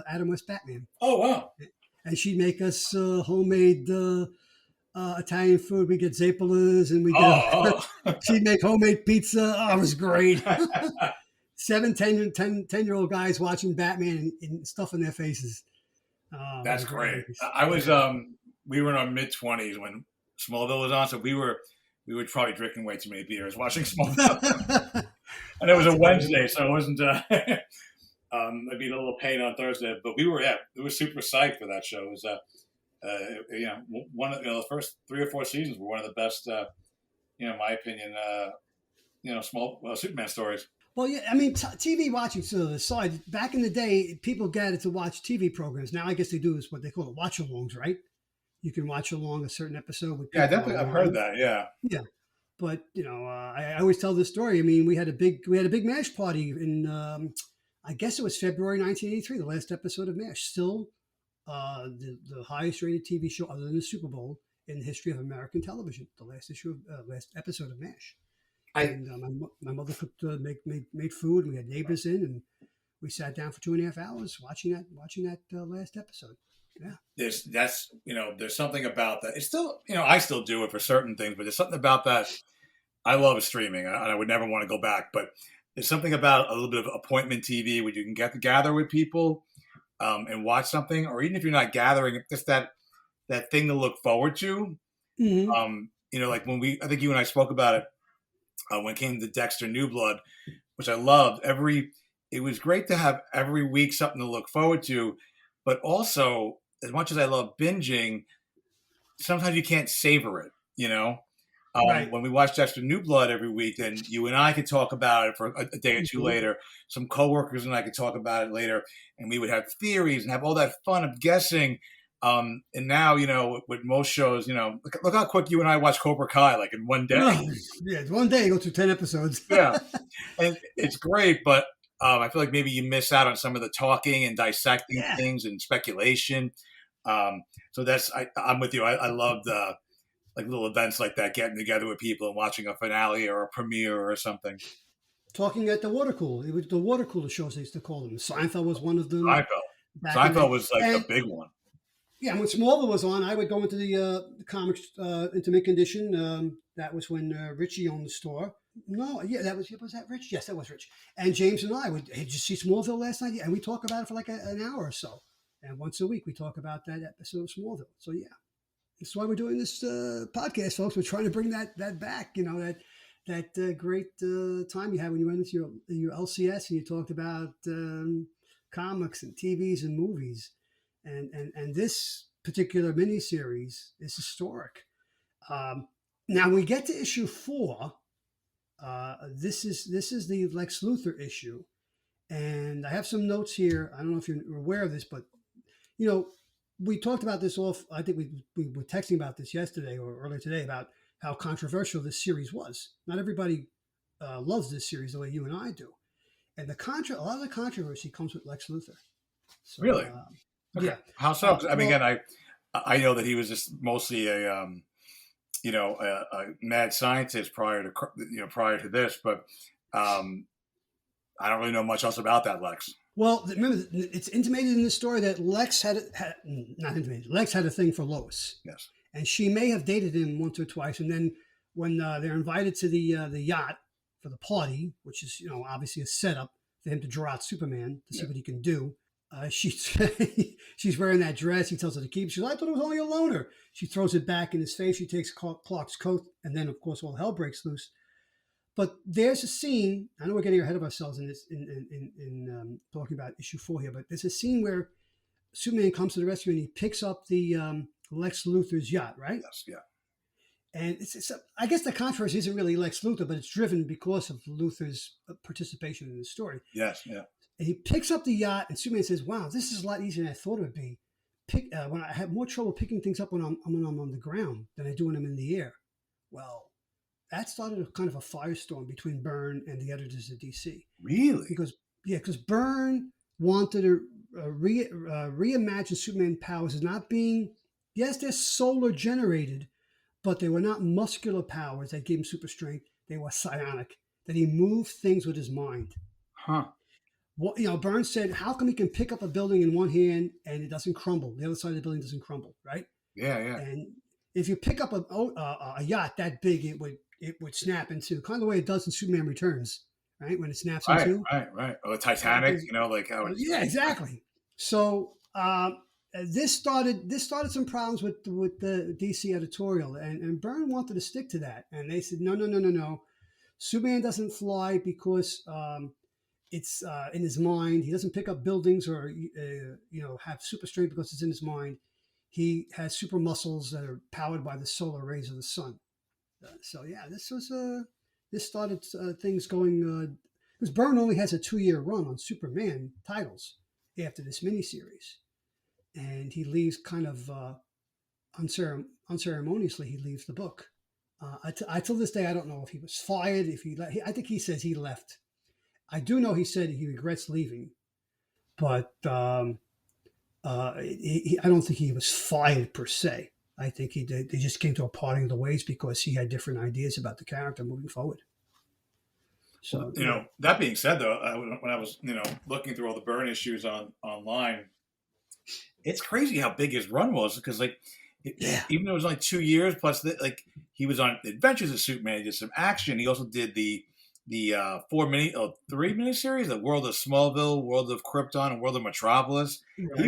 Adam West Batman, Oh wow. and she'd make us homemade Italian food. We get Zappalas, and we get Oh. she'd make homemade pizza. Oh, it was great. Oh. 10-year-old guys watching Batman and stuff in their faces. That's great. Yeah. We were in our mid-20s when Smallville was on, so we were probably drinking way too many beers watching Smallville. And it was a Wednesday, so it wasn't maybe a little pain on Thursday, but we were super psyched for that show. It was one of the first 3 or 4 seasons were one of the best in my opinion small Superman stories. Well, yeah, I mean, TV watching to the side. Back in the day, people gathered to watch TV programs. Now, I guess they do is what they call it watch-alongs, right? You can watch along a certain episode with people. Yeah, definitely. I've heard that. Yeah. Yeah, but I always tell this story. I mean, we had a big MASH party in I guess it was February 1983, the last episode of MASH. Still, the highest rated TV show other than the Super Bowl in the history of American television. The last episode of MASH. My mother cooked, made food. We had neighbors in, and we sat down for 2.5 hours watching that last episode. Yeah, there's something about that. It's still, I still do it for certain things, but there's something about that. I love streaming, and I would never want to go back. But there's something about a little bit of appointment TV where you can get to gather with people and watch something, or even if you're not gathering, just that thing to look forward to. Mm-hmm. Like when I think you and I spoke about it when it came to Dexter New Blood, which I loved. It was great to have every week something to look forward to, but also as much as I love binging, sometimes you can't savor it. Right. When we watch Dexter New Blood every week, then you and I could talk about it for a day or two later. Some coworkers and I could talk about it later, and we would have theories and have all that fun of guessing. And now, with most shows, look how quick you and I watch Cobra Kai, like in one day. Yeah, one day you go through 10 episodes. Yeah, and it's great, but I feel like maybe you miss out on some of the talking and dissecting things and speculation. So I'm with you. I loved like little events like that, getting together with people and watching a finale or a premiere or something. Talking at the water cooler. It was the water cooler shows they used to call them. Seinfeld was one of them. Seinfeld was like a big one. Yeah, when Smallville was on, I would go into the comics into mint condition. That was when Richie owned the store. No, yeah, was that Rich? Yes, that was Rich. And James and I would, hey, did you see Smallville last night? Yeah, and we talk about it for like an hour or so. And once a week, we talk about that episode of Smallville. So yeah, that's why we're doing this podcast, folks. We're trying to bring that back. That great time you had when you went into your LCS and you talked about comics and TVs and movies. And this particular miniseries is historic. Now we get to issue 4. This is the Lex Luthor issue, and I have some notes here. I don't know if you're aware of this, but we talked about this off. I think we were texting about this yesterday or earlier today about how controversial this series was. Not everybody loves this series the way you and I do, and a lot of the controversy comes with Lex Luthor. So, really? Okay. Yeah. How so? I mean, again, I know that he was just mostly a mad scientist prior to this, but I don't really know much else about that Lex. Well, remember, it's intimated in the story that Lex Lex had a thing for Lois. Yes, and she may have dated him once or twice, and then when they're invited to the yacht for the party, which is obviously a setup for him to draw out Superman to see what he can do. She's wearing that dress. He tells her to keep it. She's like, I thought it was only a loaner. She throws it back in his face. She takes Clark's coat, and then of course all hell breaks loose. But there's a scene. I know we're getting ahead of ourselves in this in talking about issue 4 here, but there's a scene where Superman comes to the rescue and he picks up the Lex Luthor's yacht, right? Yes, yeah. And I guess the controversy isn't really Lex Luthor, but it's driven because of Luthor's participation in the story. Yes, yeah. And he picks up the yacht, and Superman says, "Wow, this is a lot easier than I thought it would be. When I have more trouble picking things up when I'm on the ground than I do when I'm in the air." Well, that started a kind of a firestorm between Byrne and the editors of DC. Really? Because Byrne wanted to reimagine Superman powers as not being, yes, they're solar generated, but they were not muscular powers that gave him super strength. They were psionic, that he moved things with his mind. Huh. what, Byrne said, how come he can pick up a building in one hand and it doesn't crumble? The other side of the building doesn't crumble, right? Yeah, yeah. And if you pick up a yacht that big, it would snap into kind of the way it does in Superman Returns, right? When it snaps in Right, two. right. Or the Titanic, like how it's Yeah, exactly. So this started some problems with the DC editorial, and Byrne wanted to stick to that, and they said no. Superman doesn't fly because it's in his mind. He doesn't pick up buildings or have super strength because it's in his mind. He has super muscles that are powered by the solar rays of the sun. So yeah, this started things going. Because Byrne only has a 2-year run on Superman titles after this miniseries, and he leaves kind of unceremoniously. He leaves the book. Till this day, I don't know if he was fired. If I think he says he left. I do know he said he regrets leaving, but I don't think he was fired per se. I think they just came to a parting of the ways because he had different ideas about the character moving forward. So that being said, though, when I was looking through all the Byrne issues online, it's crazy how big his run was because even though it was only 2 years plus, he was on Adventures of Superman, he did some action. He also did the 3 miniseries, the World of Smallville, World of Krypton, and World of Metropolis. Right.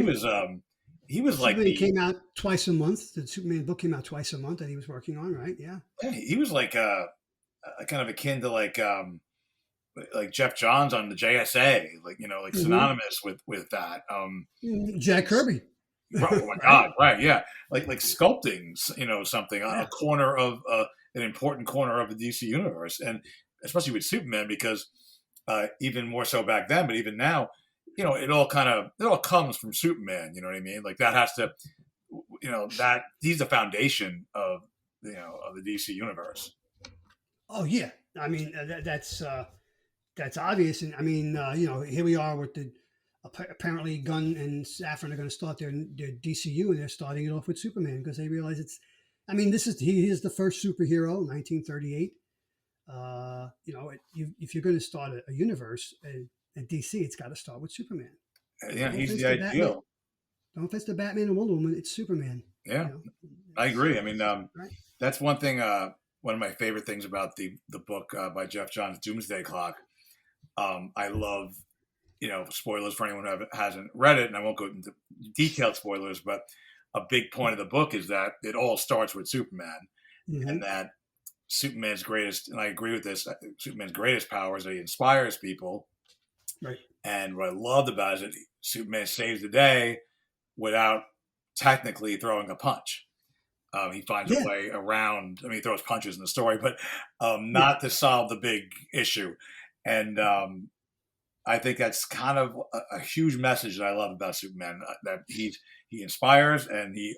He was like Superman came out twice a month. The Superman book came out twice a month that he was working on, right? Yeah. He was like kind of akin to like Jeff Johns on the JSA, synonymous with that. Jack Kirby. Oh my God! Right? Yeah, like sculpting, something a corner of an important corner of the DC universe, and especially with Superman, because even more so back then, but even now, it all comes from Superman. You know what I mean? Like that has to, that he's the foundation of the DC universe. Oh yeah, I mean that's obvious, and I mean here we are with the apparently Gunn and Safran are going to start their DCU, and they're starting it off with Superman because they realize he is the first superhero, 1938. If you're going to start a universe at DC, it's got to start with Superman. Yeah, he's the ideal. Don't face the Batman and Wonder Woman. It's Superman. Yeah, I agree. I mean, that's one thing. One of my favorite things about the book by Jeff Johns, Doomsday Clock. I love, spoilers for anyone who hasn't read it, and I won't go into detailed spoilers, but a big point of the book is that it all starts with Superman, and that Superman's greatest, and I agree with this, Superman's greatest power is that he inspires people. Right. And what I loved about it is that Superman saves the day without technically throwing a punch. He finds a way around. I mean, he throws punches in the story, but not to solve the big issue. And I think that's kind of a huge message that I love about Superman, that he inspires and he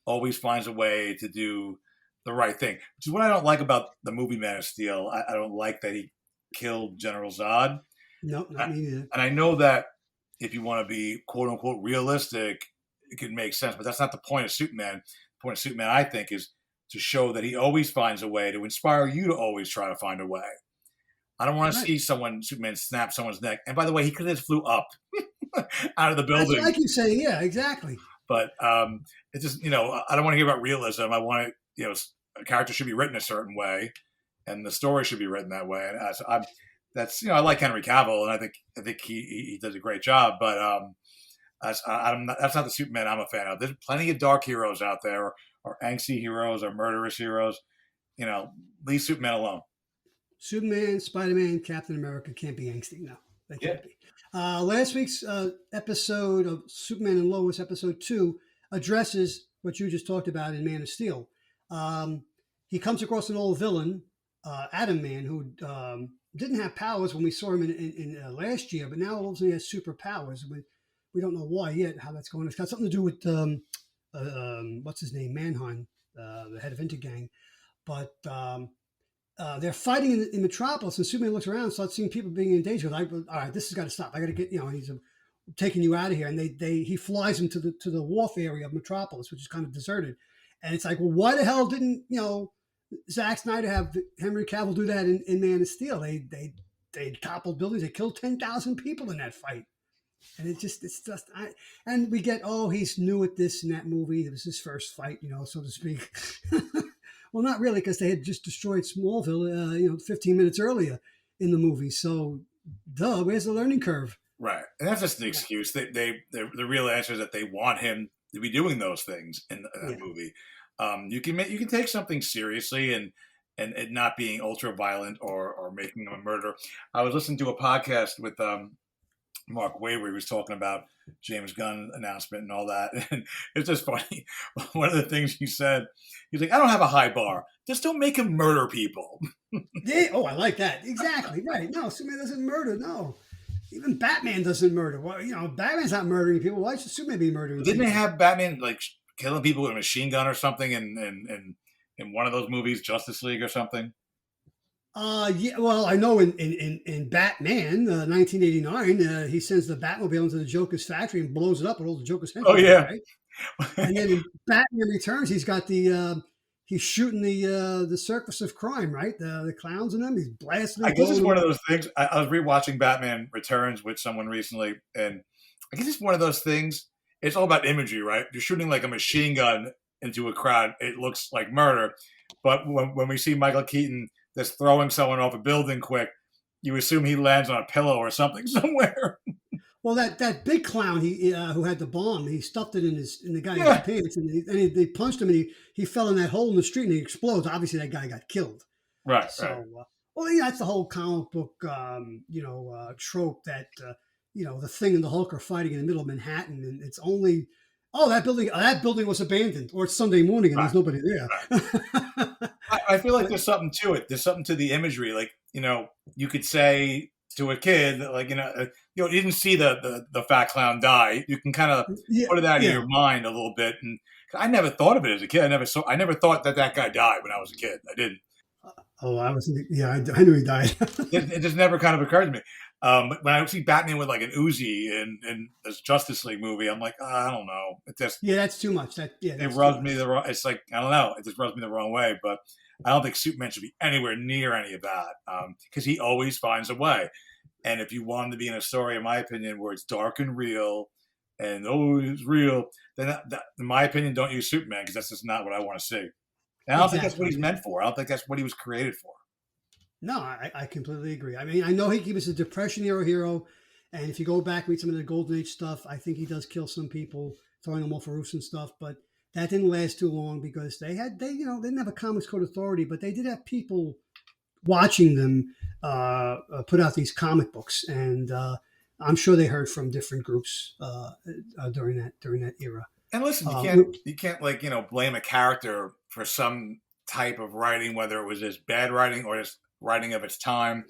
always finds a way to do the right thing, which is what I don't like about the movie Man of Steel. I don't like that he killed General Zod. No, not me either. And I know that if you want to be quote unquote realistic, it can make sense, but that's not the point of Superman. The point of Superman, I think, is to show that he always finds a way to inspire you to always try to find a way. I don't want to see Superman snap someone's neck. And by the way, he could have just flew up out of the building. That's what I keep saying. Yeah, exactly. But it's just, I don't want to hear about realism. I want to, a character should be written a certain way, and the story should be written that way. And I like Henry Cavill, and I think he does a great job. But that's not the Superman I'm a fan of. There's plenty of dark heroes out there, or angsty heroes, or murderous heroes. Leave Superman alone. Superman, Spider-Man, Captain America can't be angsty. No, they can't be. Last week's episode of Superman and Lois, episode 2, addresses what you just talked about in Man of Steel. He comes across an old villain, Atom Man, who didn't have powers when we saw him in last year, but now all of a sudden he has superpowers. We don't know why yet, how that's going. It's got something to do with, what's his name, Mannheim, the head of Intergang. But they're fighting in Metropolis, and Superman looks around and starts seeing people being in danger. Like, all right, this has got to stop. I got to get, and he's taking you out of here. And he flies him to the wharf area of Metropolis, which is kind of deserted. And it's like, well, why the hell didn't Zack Snyder have Henry Cavill do that in Man of Steel? They they toppled buildings. They killed 10,000 people in that fight. And it's just, and we get, oh, he's new at this and that movie. It was his first fight, so to speak. Well, not really, because they had just destroyed Smallville, 15 minutes earlier in the movie. So, where's the learning curve? Right, and that's just an excuse. The real answer is that they want him to be doing those things in that movie. You can take something seriously and it not being ultra violent or making him a murderer. I was listening to a podcast with Mark Way where he was talking about James Gunn announcement and all that, and it's just funny. One of the things he said, he's like, "I don't have a high bar. Just don't make him murder people." Yeah. Oh, I like that. Exactly right. No, Superman doesn't murder. No. Even Batman doesn't murder. Well, Batman's not murdering people. Why should Superman be murdering Didn't people? they have Batman like killing people with a machine gun or something in one of those movies, Justice League or something? Yeah. Well, I know in Batman, 1989, he sends the Batmobile into the Joker's factory and blows it up with all the Joker's henchmen. Oh yeah. Right? And then in Batman Returns, he's got he's shooting the circus of crime, right? The clowns and them. He's blasting. I guess it's one of those things. I was rewatching Batman Returns with someone recently, and I guess it's one of those things. It's all about imagery, right? You're shooting like a machine gun into a crowd. It looks like murder. But when we see Michael Keaton just throwing someone off a building quick, you assume he lands on a pillow or something somewhere. Well, that big clown who had the bomb, he stuffed it in the guy's pants, and they punched him, and he fell in that hole in the street, and he explodes. Obviously, that guy got killed. Right. So, right. Well, yeah, that's the whole comic book, trope that the Thing and the Hulk are fighting in the middle of Manhattan, and it's only that building was abandoned, or it's Sunday morning and there's nobody there. Right. I feel like there's something to it. There's something to the imagery. Like you could say to a kid, like you didn't see the fat clown die. You can kind of put it out of your mind a little bit. And I never thought of it as a kid. I never thought that guy died when I was a kid. I didn't. Oh, I knew he died. It just never kind of occurred to me. When I see Batman with like an Uzi in this Justice League movie, I'm like, I don't know. It just that's too much. It rubs me the wrong. It's like I don't know. It just rubs me the wrong way. But I don't think Superman should be anywhere near any of that because he always finds a way. And if you want him to be in a story, in my opinion, where it's dark and real, and it's real, then in my opinion, don't use Superman because that's just not what I want to see. And I don't think that's what he's meant for. I don't think that's what he was created for. No, I completely agree. I mean, I know he was a Depression era hero, and if you go back and read some of the Golden Age stuff, I think he does kill some people, throwing them off of roofs and stuff. But that didn't last too long because they didn't have a Comics Code Authority, but they did have people watching them put out these comic books, and I'm sure they heard from different groups during that era. And listen, you can't blame a character for some type of writing, whether it was just bad writing or just writing of its time,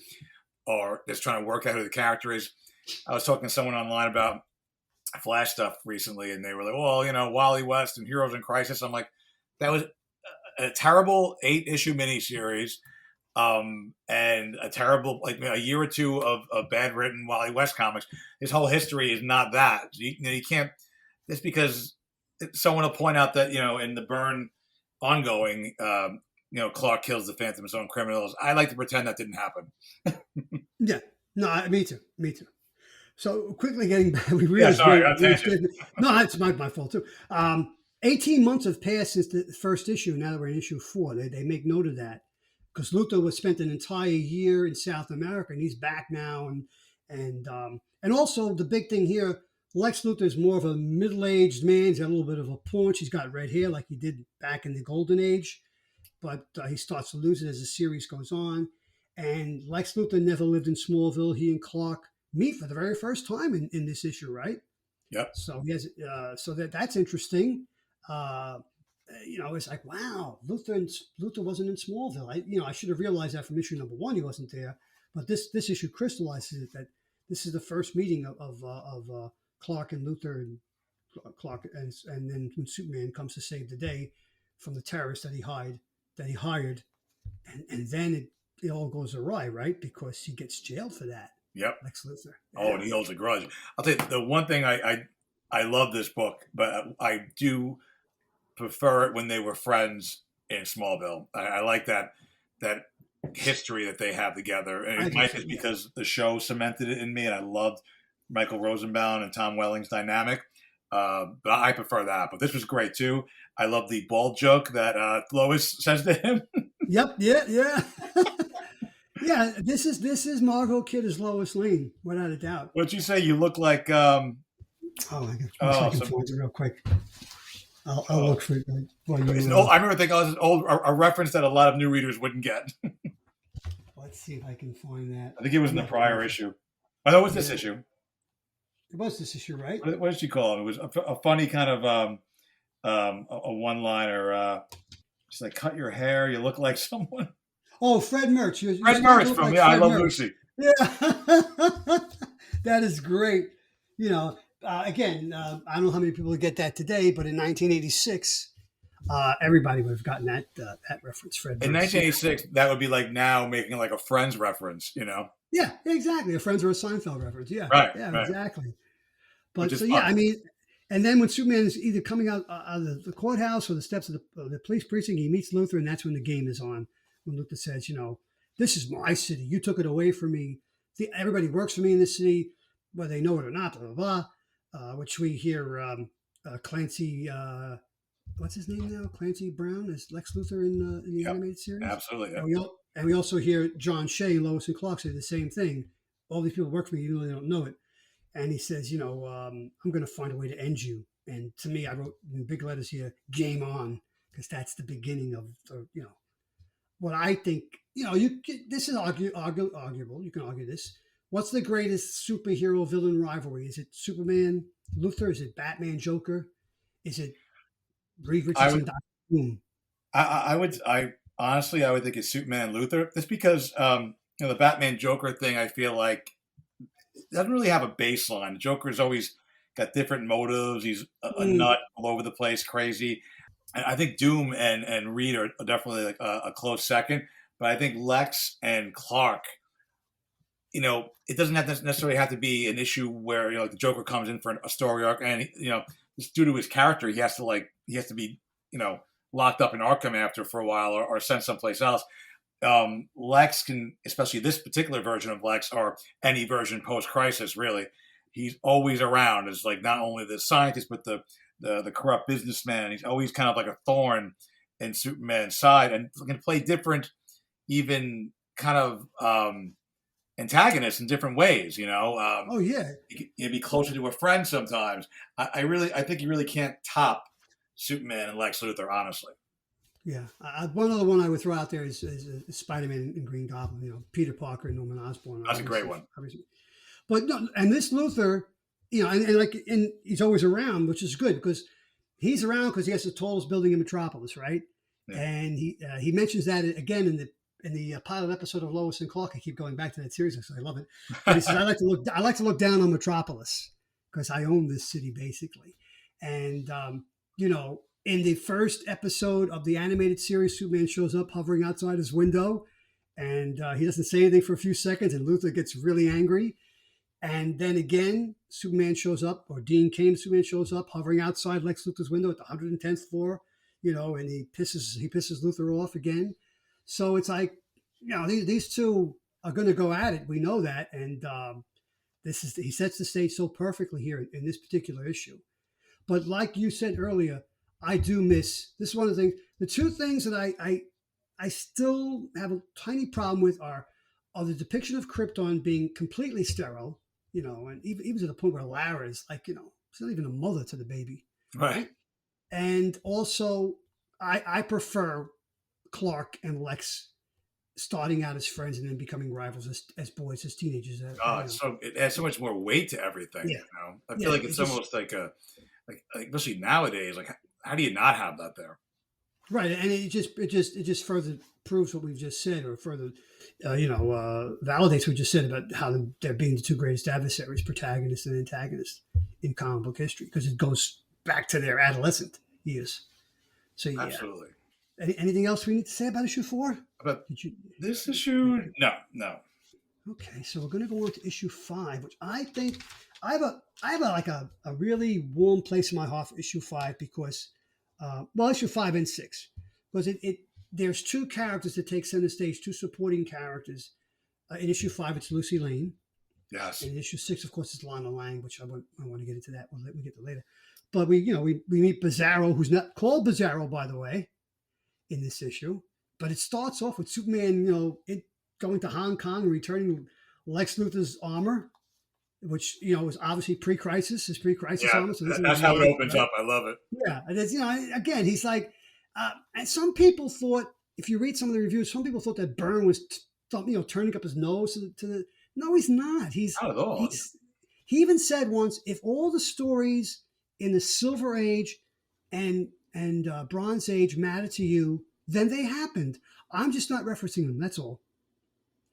or just trying to work out who the character is. I was talking to someone online about Flash stuff recently, and they were like, "Well, Wally West and Heroes in Crisis." I'm like, that was a terrible 8-issue miniseries. And a terrible, a year or two of bad written Wally West comics. His whole history is not that. You can't, just because someone will point out that, in the Byrne ongoing, Clark kills the Phantom's own criminals. I like to pretend that didn't happen. Yeah. No, me too. So quickly getting back, we really no, it's my fault too. 18 months have passed since the first issue. Now that we're in issue 4, they make note of that. Because Luthor spent an entire year in South America, and he's back now, and also the big thing here, Lex Luthor is more of a middle-aged man. He's got a little bit of a paunch. He's got red hair like he did back in the Golden Age, but he starts to lose it as the series goes on. And Lex Luthor never lived in Smallville. He and Clark meet for the very first time in this issue, right? Yep. So he has that's interesting. It's like, wow, Luthor wasn't in Smallville. I should have realized that from issue number 1, he wasn't there. But this issue crystallizes it that this is the first meeting of Clark and Luthor, and Clark, and then when Superman comes to save the day from the terrorists that he hired, and then it all goes awry, right? Because he gets jailed for that. Yep. Lex Luthor. Oh, and he holds a grudge. I'll tell you, the one thing I love this book, but I do prefer it when they were friends in Smallville. I like that history that they have together. And I it do might too. be Yeah. because the show cemented it in me, and I loved Michael Rosenbaum and Tom Welling's dynamic. But I prefer that. But this was great too. I love the bald joke that Lois says to him. Yep. Yeah. Yeah. Yeah. This is Margot Kid as Lois Lane, without a doubt. What'd you say? You look like Oh, I can, see if I oh, can some find it real quick. I'll oh, look for it while it's an you. old, I remember thinking, oh, it's an old a reference that a lot of new readers wouldn't get. Let's see if I can find that. I think it was in the prior issue. I know it was this issue. It was this issue, right? What did she call him? It was a funny kind of a one-liner. She's like, "Cut your hair. You look like someone." Oh, Fred Merch. Fred Merch from like Yeah, I Fred Love Merch. Lucy. Yeah, that is great. You know, again, I don't know how many people get that today, but in 1986, everybody would have gotten that reference. Fred Merch. In 1986, that would be like now making like a Friends reference, you know? Yeah, exactly. A Friends or a Seinfeld reference. Yeah, Right. yeah, right. exactly. But Which is so fun. yeah, I mean, and then when Superman is either coming out of the courthouse or the steps of the police precinct, he meets Luthor, and that's when the game is on. When Luthor says, you know, this is my city. You took it away from me. Everybody works for me in this city, whether they know it or not. Blah blah blah. Which we hear Clancy. What's his name now? Clancy Brown as Lex Luthor in the Yep. animated series. Absolutely. And Yeah. we also hear John Shea and Lois and Clark say the same thing. All these people work for me, even though they don't know it. And he says, you know, I'm going to find a way to end you. And to me, I wrote in big letters here, "Game on," because that's the beginning of, you know, what I think. You know, this is arguable. You can argue this. What's the greatest superhero villain rivalry? Is it Superman Luthor? Is it Batman Joker? Is it Reed I Richards and would, Doctor Doom? I honestly, I would think it's Superman and Luthor. Just because, you know, the Batman Joker thing, I feel like doesn't really have a baseline. The Joker's always got different motives. He's a nut all over the place, crazy. And I think Doom and Reed are definitely like a close second. But I think Lex and Clark, you know, it doesn't have to necessarily have to be an issue where, you know, like the Joker comes in for a story arc, and you know, just due to his character, he has to be, you know, locked up in Arkham after for a while, or sent someplace else. Lex can, especially this particular version of Lex, or any version post crisis, really, he's always around as like not only the scientist but the corrupt businessman. He's always kind of like a thorn in Superman's side, and can play different, even kind of antagonists in different ways. You know, Oh yeah, he'd be closer to a friend sometimes. I think you really can't top Superman and Lex Luthor, honestly. yeah. One other one I would throw out there is Spider-Man and Green Goblin. You know, Peter Parker and Norman Osborn. That's a great one. Obviously. But no, and this Luthor, you know, and he's always around, which is good because he's around because he has the tallest building in Metropolis, right? Yeah. And he mentions that again in the pilot episode of Lois and Clark. I keep going back to that series because I love it. But he says, I like to look down on Metropolis because I own this city basically. And you know, in the first episode of the animated series, Superman shows up hovering outside his window, and he doesn't say anything for a few seconds, and Luthor gets really angry. And then again, Superman shows up, or Dean Cain Superman shows up, hovering outside Lex Luthor's window at the 110th floor, you know, and he pisses Luthor off again. So it's like, you know, these two are going to go at it. We know that, and he sets the stage so perfectly here in this particular issue. But like you said earlier, I do miss this. Is one of the things. The two things that I still have a tiny problem with are the depiction of Krypton being completely sterile, you know, and even to the point where Lara is like, you know, she's not even a mother to the baby. Right. And also, I prefer Clark and Lex starting out as friends and then becoming rivals as boys, as teenagers. So it has so much more weight to everything. Yeah. You know, I feel like it's almost like especially nowadays, like how do you not have that there? Right, and it just further proves what we've just said, or further, validates what we just said about how they're being the two greatest adversaries, protagonists and antagonists in comic book history, because it goes back to their adolescent years. So yeah, absolutely. Anything else we need to say about issue 4? About this issue? No. Okay, so we're going to go on to issue 5, which I think I have a really warm place in my heart for issue 5 because, issue 5 and 6, because it there's two characters that take center stage, two supporting characters. In issue 5, it's Lucy Lane. Yes. In issue 6, of course, it's Lana Lang, which I want to get into that. We get to later. But we meet Bizarro, who's not called Bizarro, by the way, in this issue. But it starts off with Superman, going to Hong Kong and returning Lex Luthor's armor, which was obviously pre-crisis, his pre-crisis Yeah, armor. So that's how it opens up. I love it. Yeah, and it's again, he's like, and some people thought, if you read some of the reviews, some people thought that Byrne was, turning up his nose to the. No, he's not. He's not at all. He even said once, if all the stories in the Silver Age and Bronze Age matter to you, then they happened. I'm just not referencing them. That's all.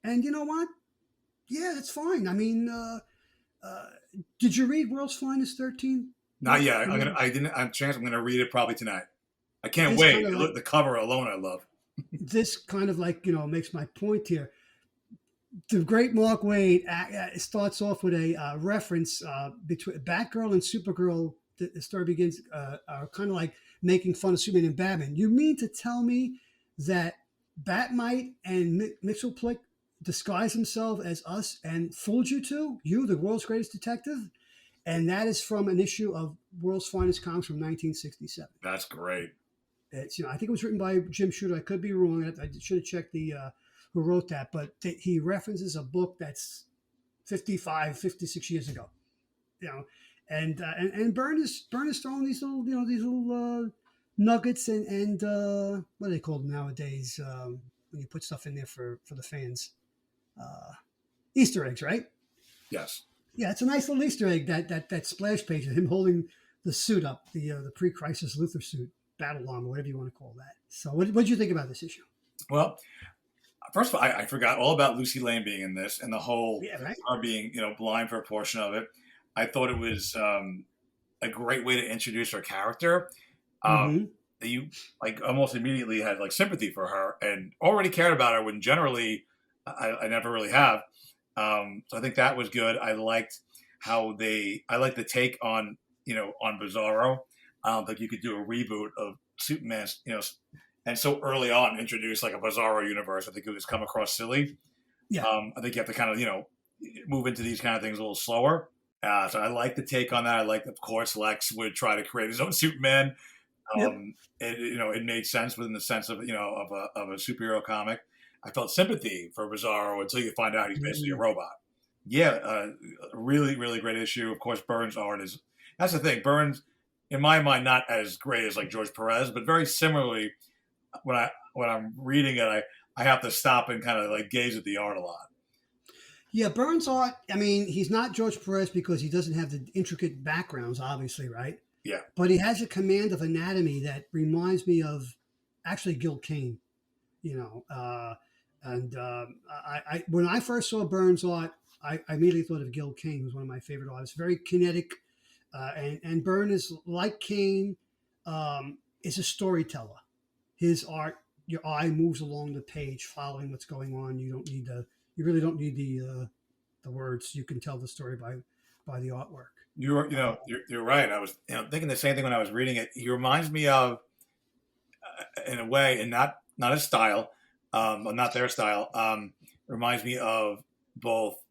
And you know what? Yeah, that's fine. I mean, did you read World's Finest 13? Not yet. I didn't have a chance. I'm gonna read it probably tonight. I can't wait. Look, the cover alone, I love. This kind of makes my point here. The great Mark Waid starts off with a reference between Batgirl and Supergirl. The story begins are kind of like making fun of Superman and Batman. You mean to tell me that Batmite and Mxyzptlk disguised himself as us and fooled you two? You, the world's greatest detective? And that is from an issue of World's Finest Comics from 1967. That's great. It's I think it was written by Jim Shooter. I could be wrong. I should have checked the who wrote that, but he references a book that's 55, 56 years ago. And Byrne is throwing these little nuggets and what are they called nowadays when you put stuff in there for the fans? Easter eggs, right? Yes. Yeah, it's a nice little Easter egg, that splash page of him holding the suit up, the pre-crisis Luthor suit, battle armor, whatever you want to call that. So what did you think about this issue? Well, first of all, I forgot all about Lucy Lane being in this and the whole her being blind for a portion of it. I thought it was a great way to introduce her character. You almost immediately had sympathy for her and already cared about her when generally I never really have. So I think that was good. I liked the take on on Bizarro. I don't think you could do a reboot of Superman, and so early on introduce a Bizarro universe. I think it was come across silly. Yeah. I think you have to kind of move into these kind of things a little slower. So I like the take on that. I like, of course, Lex would try to create his own Superman. It made sense within the sense of of a superhero comic. I felt sympathy for Bizarro until you find out he's basically a robot. Yeah, really, really great issue. Of course, Byrne's art that's the thing. Byrne's, in my mind, not as great as George Perez, but very similarly, when I'm reading it, I have to stop and kind of gaze at the art a lot. Yeah, Byrne's art, I mean, he's not George Perez because he doesn't have the intricate backgrounds, obviously, right? Yeah. But he has a command of anatomy that reminds me of actually Gil Kane, I when I first saw Byrne's art, I immediately thought of Gil Kane, who's one of my favorite artists. Very kinetic, and Byrne is like Kane, is a storyteller. His art, your eye moves along the page, following what's going on. You really don't need the words. You can tell the story by the artwork. You're right. I was thinking the same thing when I was reading it. He reminds me of, in a way, and not his style. Not their style, reminds me of both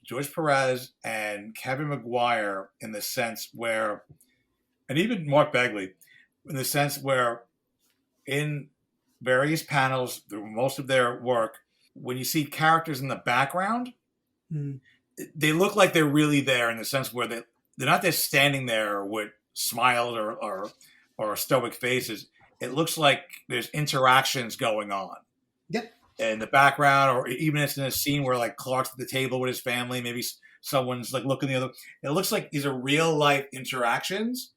George Perez and Kevin Maguire in the sense where, and even Mark Bagley, in the sense where in various panels through most of their work, when you see characters in the background, they look like they're really there in the sense where they're not just standing there with smiles or stoic faces. It looks like there's interactions going on. Yep. In the background, or even it's in a scene where Clark's at the table with his family, maybe someone's looking the other. It looks like these are real life interactions.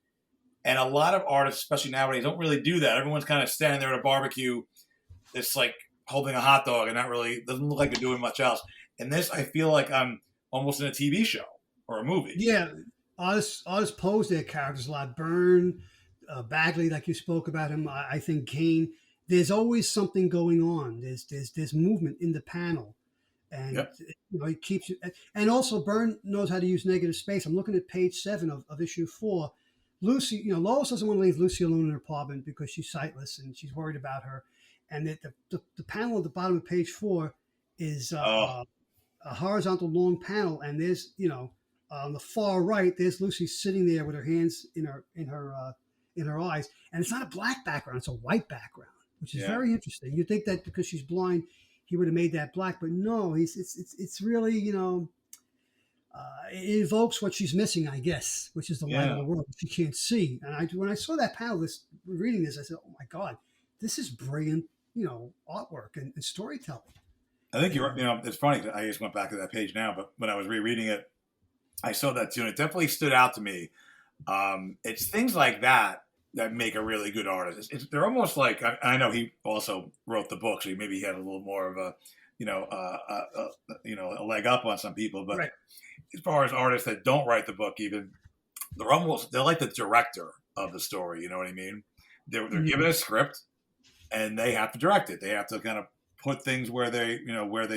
And a lot of artists, especially nowadays, don't really do that. Everyone's kind of standing there at a barbecue, just holding a hot dog, and doesn't look like they're doing much else. And this, I feel like I'm almost in a TV show or a movie. Yeah. Artists pose their characters a lot. Byrne, Bagley, like you spoke about him, I think Kane. There's always something going on. There's movement in the panel, and it keeps you. And also, Byrne knows how to use negative space. I'm looking at page 7 of issue 4. Lucy, Lois doesn't want to leave Lucy alone in her apartment because she's sightless and she's worried about her. And the panel at the bottom of page 4 is Oh, a horizontal long panel, and there's on the far right there's Lucy sitting there with her hands in her eyes, and it's not a black background; it's a white background, which is yeah, very interesting. You think that because she's blind, he would have made that black, but no, it's really it evokes what she's missing, I guess, which is the light of yeah. the world she can't see. And when I saw that panel, reading this, I said, "Oh my God, this is brilliant, artwork and storytelling." I think you're. It's funny. I just went back to that page now, but when I was rereading it, I saw that too, and it definitely stood out to me. It's things like that that make a really good artist. They're almost like I know he also wrote the book, so maybe he had a little more of a, a leg up on some people. But Right. as far as artists that don't write the book, even they're like the director of the story. You know what I mean? They're given a script, and they have to direct it. They have to kind of put things where they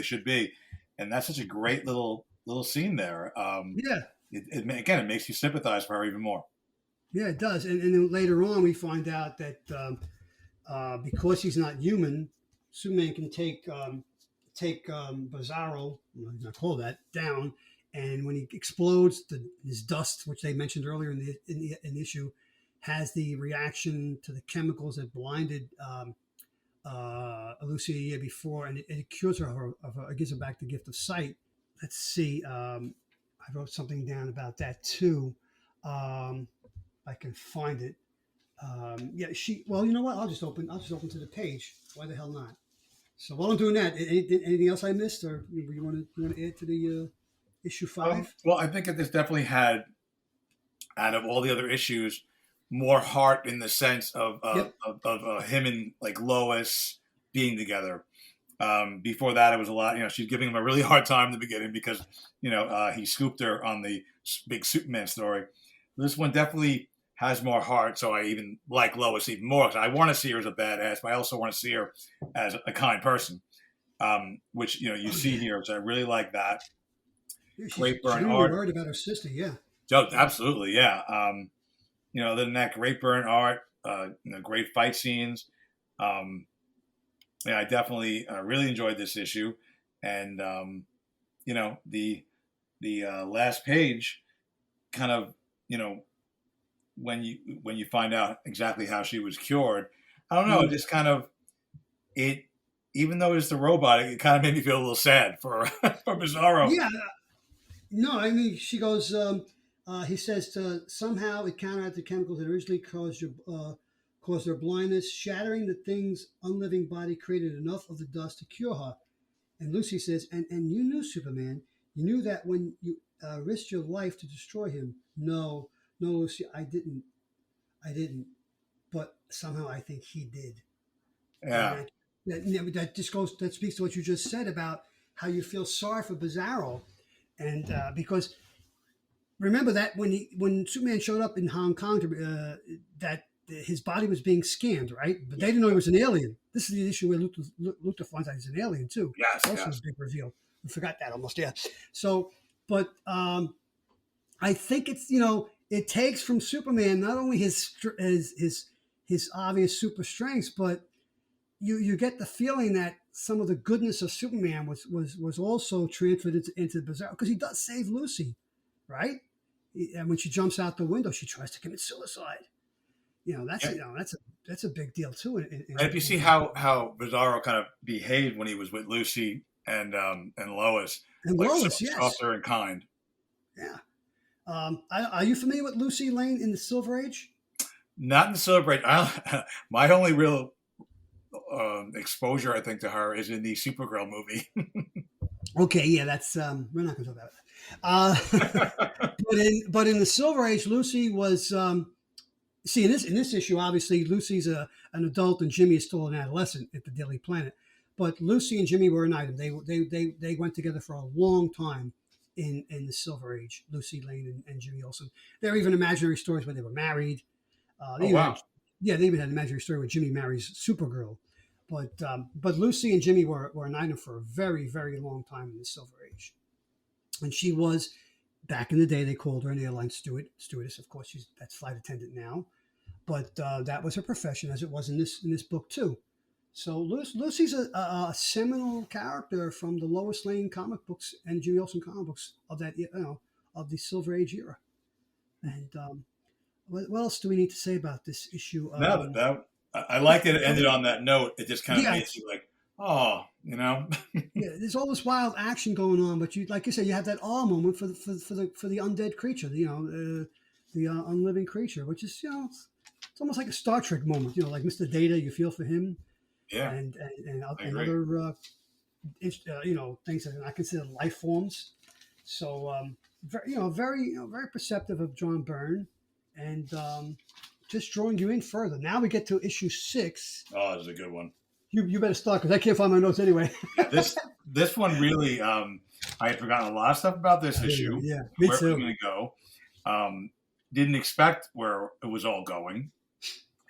should be, and that's such a great little scene there. Yeah. Again, it makes you sympathize for her even more. Yeah, it does. And then later on, we find out that because he's not human, Superman can take Bizarro, I'm not call that, down. And when he explodes, his dust, which they mentioned earlier in the issue, has the reaction to the chemicals that blinded Lucy a year before, and it cures her it gives her back the gift of sight. Let's see. I wrote something down about that too. I can find it. Yeah, she. Well, you know what? I'll just open to the page. Why the hell not? So while I'm doing that, anything else I missed, or you want to add to the issue 5? Well, I think that this definitely had, out of all the other issues, more heart in the sense of Yep. of him and like Lois being together. Before that, it was a lot. She's giving him a really hard time in the beginning because he scooped her on the big Superman story. This one definitely has more heart, so I even like Lois even more. I want to see her as a badass, but I also want to see her as a kind person, which you see here. So I really like that. Yeah, she's Great burn genuinely art. worried about her sister. Yeah. Oh, absolutely, yeah. Other than that, great burn art. Great fight scenes. Yeah, I definitely really enjoyed this issue, and the last page, kind of when you find out exactly how she was cured. I don't know. It Mm. just kind of it. Even though it's the robot, it kind of made me feel a little sad for for Bizarro. Yeah. No, I mean, she goes. He says somehow it counteracted the chemicals that originally caused her blindness, shattering the thing's unliving body created enough of the dust to cure her. And Lucy says, and you knew Superman. You knew that when you risked your life to destroy him. No, no, Lucy, I didn't. I didn't. But somehow I think he did. And Yeah, that just goes. That speaks to what you just said about how you feel sorry for Bizarro, and because remember that when Superman showed up in Hong Kong, that his body was being scanned, right? But they didn't know he was an alien. This is the issue where Luthor finds out he's an alien too. yes, Also, yes. a big reveal. We forgot that almost. Yeah. So, but I think it takes from Superman not only his obvious super strengths, but you get the feeling that some of the goodness of Superman was also transferred into Bizarro because he does save Lucy, right? And when she jumps out the window, she tries to commit suicide. That's Yeah. that's a big deal too. And if you see how Bizarro kind of behaved when he was with Lucy and Lois, and like so Lois, yes, softer and kind. yeah. Are you familiar with Lucy Lane in the Silver Age? Not in the Celebrate. My only real exposure, I think, to her is in the Supergirl movie. Okay, yeah, that's we're not going to talk about that. But in the Silver Age, Lucy was see in this issue. Obviously, Lucy's an adult and Jimmy is still an adolescent at the Daily Planet. But Lucy and Jimmy were an item. They went together for a long time in the Silver Age. Lucy Lane and Jimmy Olsen. There are even imaginary stories where they were married. Oh wow! They even had an imaginary story where Jimmy marries Supergirl. But Lucy and Jimmy were an item for a very, very long time in the Silver Age. And she was Back in the day, they called her an airline stewardess. Of course, that's flight attendant now, but that was her profession, as it was in this book too. So Lucy's a seminal character from the Lois Lane comic books and Jimmy Olsen comic books of that, of the Silver Age era. And what else do we need to say about this issue? No, I liked it. It ended on that note. It just kind of Yeah, makes you like, oh, you know. yeah. There's all this wild action going on, but like you said, you have that awe moment for the undead creature, the unliving creature, which is it's almost like a Star Trek moment, like Mr. Data. You feel for him, Yeah, and I other agree. things that I consider life forms. So very perceptive of John Byrne, and just drawing you in further. Now we get to issue 6. Oh, this is a good one. You better start because I can't find my notes anyway. Yeah, this one really, I had forgotten a lot of stuff about this issue. Yeah, me where too. it was going to go. Didn't expect where it was all going,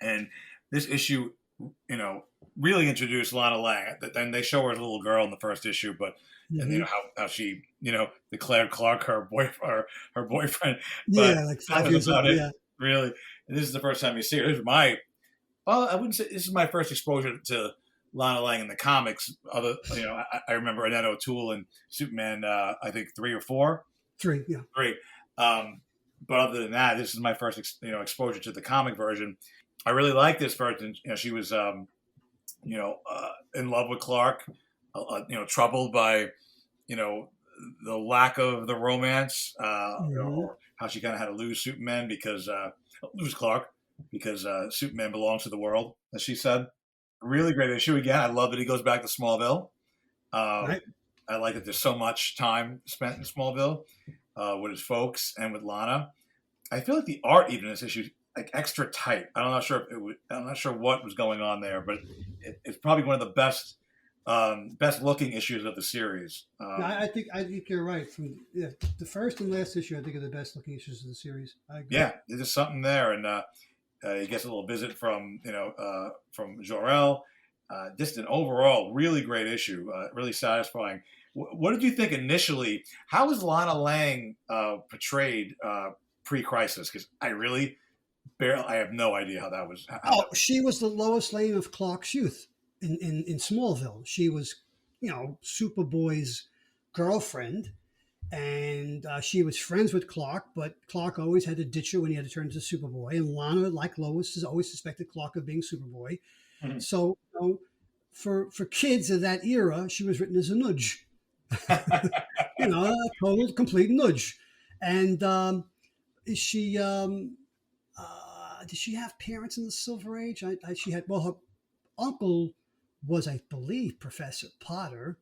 and this issue, really introduced Lana Lang. Then they show her as a little girl in the first issue, but and how she declared Clark her boyfriend. But Yeah, like that 5 was years about old. it, Yeah. really. And this is the first time you see her. I wouldn't say this is my first exposure to Lana Lang in the comics. I remember Annette O'Toole and Superman. I think 3 or 4. 3. Yeah. 3. But other than that, this is my first exposure to the comic version. I really like this version. She was in love with Clark. Troubled by the lack of the romance, or how she kind of had to lose lose Clark because Superman belongs to the world, as she said. Really great issue again. I love that he goes back to Smallville. Right. I like that there's so much time spent in Smallville with his folks and with Lana. I feel like the art even in this issue like extra tight. I'm not sure what was going on there, but it's probably one of the best looking issues of the series. I think you're right. The first and last issue, I think, are the best looking issues of the series. I agree. Yeah, there's just something there, and he gets a little visit from Jor-El. Just an overall really great issue, really satisfying. What did you think initially? How was Lana Lang portrayed pre-crisis? Because I have no idea how that was. She was the Lois Lane of Clark's youth in Smallville. She was, Superboy's girlfriend, and she was friends with Clark, but Clark always had to ditch her when he had to turn into Superboy. And Lana, like Lois, has always suspected Clark of being Superboy. Mm-hmm. So, for kids of that era, she was written as a nudge. A total, complete nudge. And she did she have parents in the Silver Age? She had. Well, her uncle was, I believe, Professor Potter.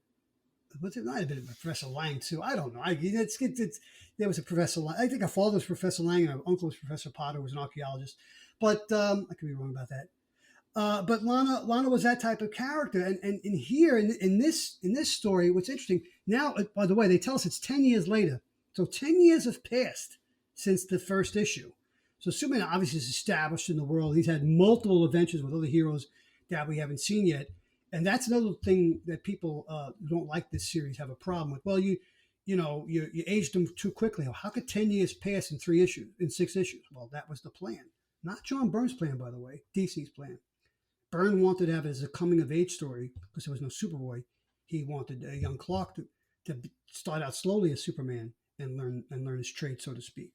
But it might have been Professor Lang too. I don't know. There was a Professor Lang. I think her father was Professor Lang and her uncle was Professor Potter, who was an archaeologist. But I could be wrong about that. But Lana was that type of character, and in here in this story, what's interesting now, by the way, they tell us it's 10 years later, so 10 years have passed since the first issue. So Superman obviously is established in the world. He's had multiple adventures with other heroes that we haven't seen yet, and that's another thing that people who don't like this series have a problem with. Well, you aged them too quickly. How could 10 years pass in 6 issues? Well, that was the plan, not John Byrne's plan, by the way, DC's plan. Byrne wanted to have it as a coming-of-age story because there was no Superboy. He wanted a young Clark to start out slowly as Superman and learn his trade, so to speak.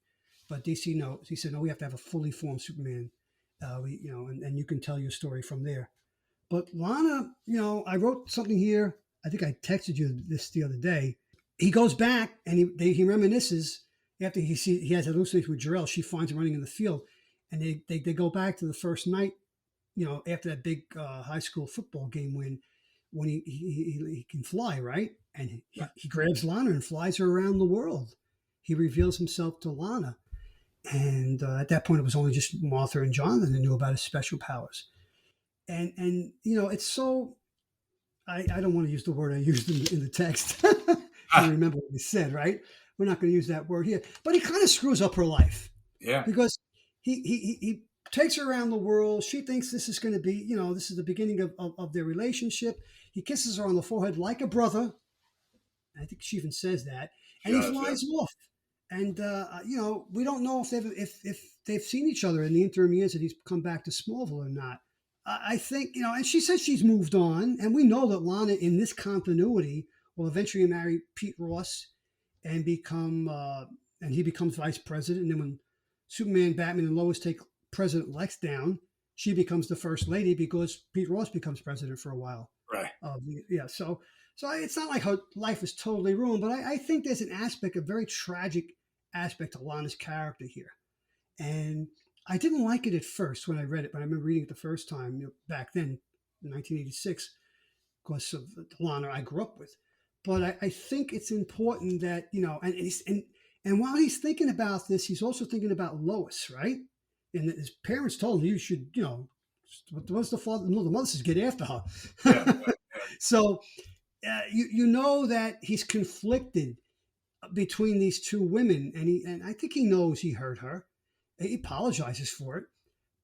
But DC knows. He said, no, we have to have a fully formed Superman. And you can tell your story from there. But Lana, I wrote something here. I think I texted you this the other day. He goes back and he reminisces after he has a hallucination with Jor-El. She finds him running in the field, and they go back to the first night. After that big high school football game when he can fly, right? And he grabs Lana and flies her around the world. He reveals himself to Lana. And at that point, it was only just Martha and Jonathan that knew about his special powers. And it's so, I don't want to use the word I used in the text. I remember what he said, right? We're not going to use that word here. But he kind of screws up her life. Yeah. Because he takes her around the world. She thinks this is going to be, this is the beginning of their relationship. He kisses her on the forehead like a brother. I think she even says that. And he flies off. and we don't know if they've seen each other in the interim years that he's come back to Smallville or not. I think and she says she's moved on, and we know that Lana in this continuity will eventually marry Pete Ross and he becomes vice president. And then when Superman, Batman, and Lois take President Lex down, she becomes the first lady because Pete Ross becomes president for a while. Right. So it's not like her life is totally ruined, but I think there's a very tragic aspect to Lana's character here. And I didn't like it at first when I read it, but I remember reading it the first time back then, in 1986, because of the Lana I grew up with. But I think it's important that, and while he's thinking about this, he's also thinking about Lois, right? And his parents told him, you should, what's the father? No, the mother says, get after her. Yeah. So you know that he's conflicted between these two women, and I think he knows he hurt her. He apologizes for it,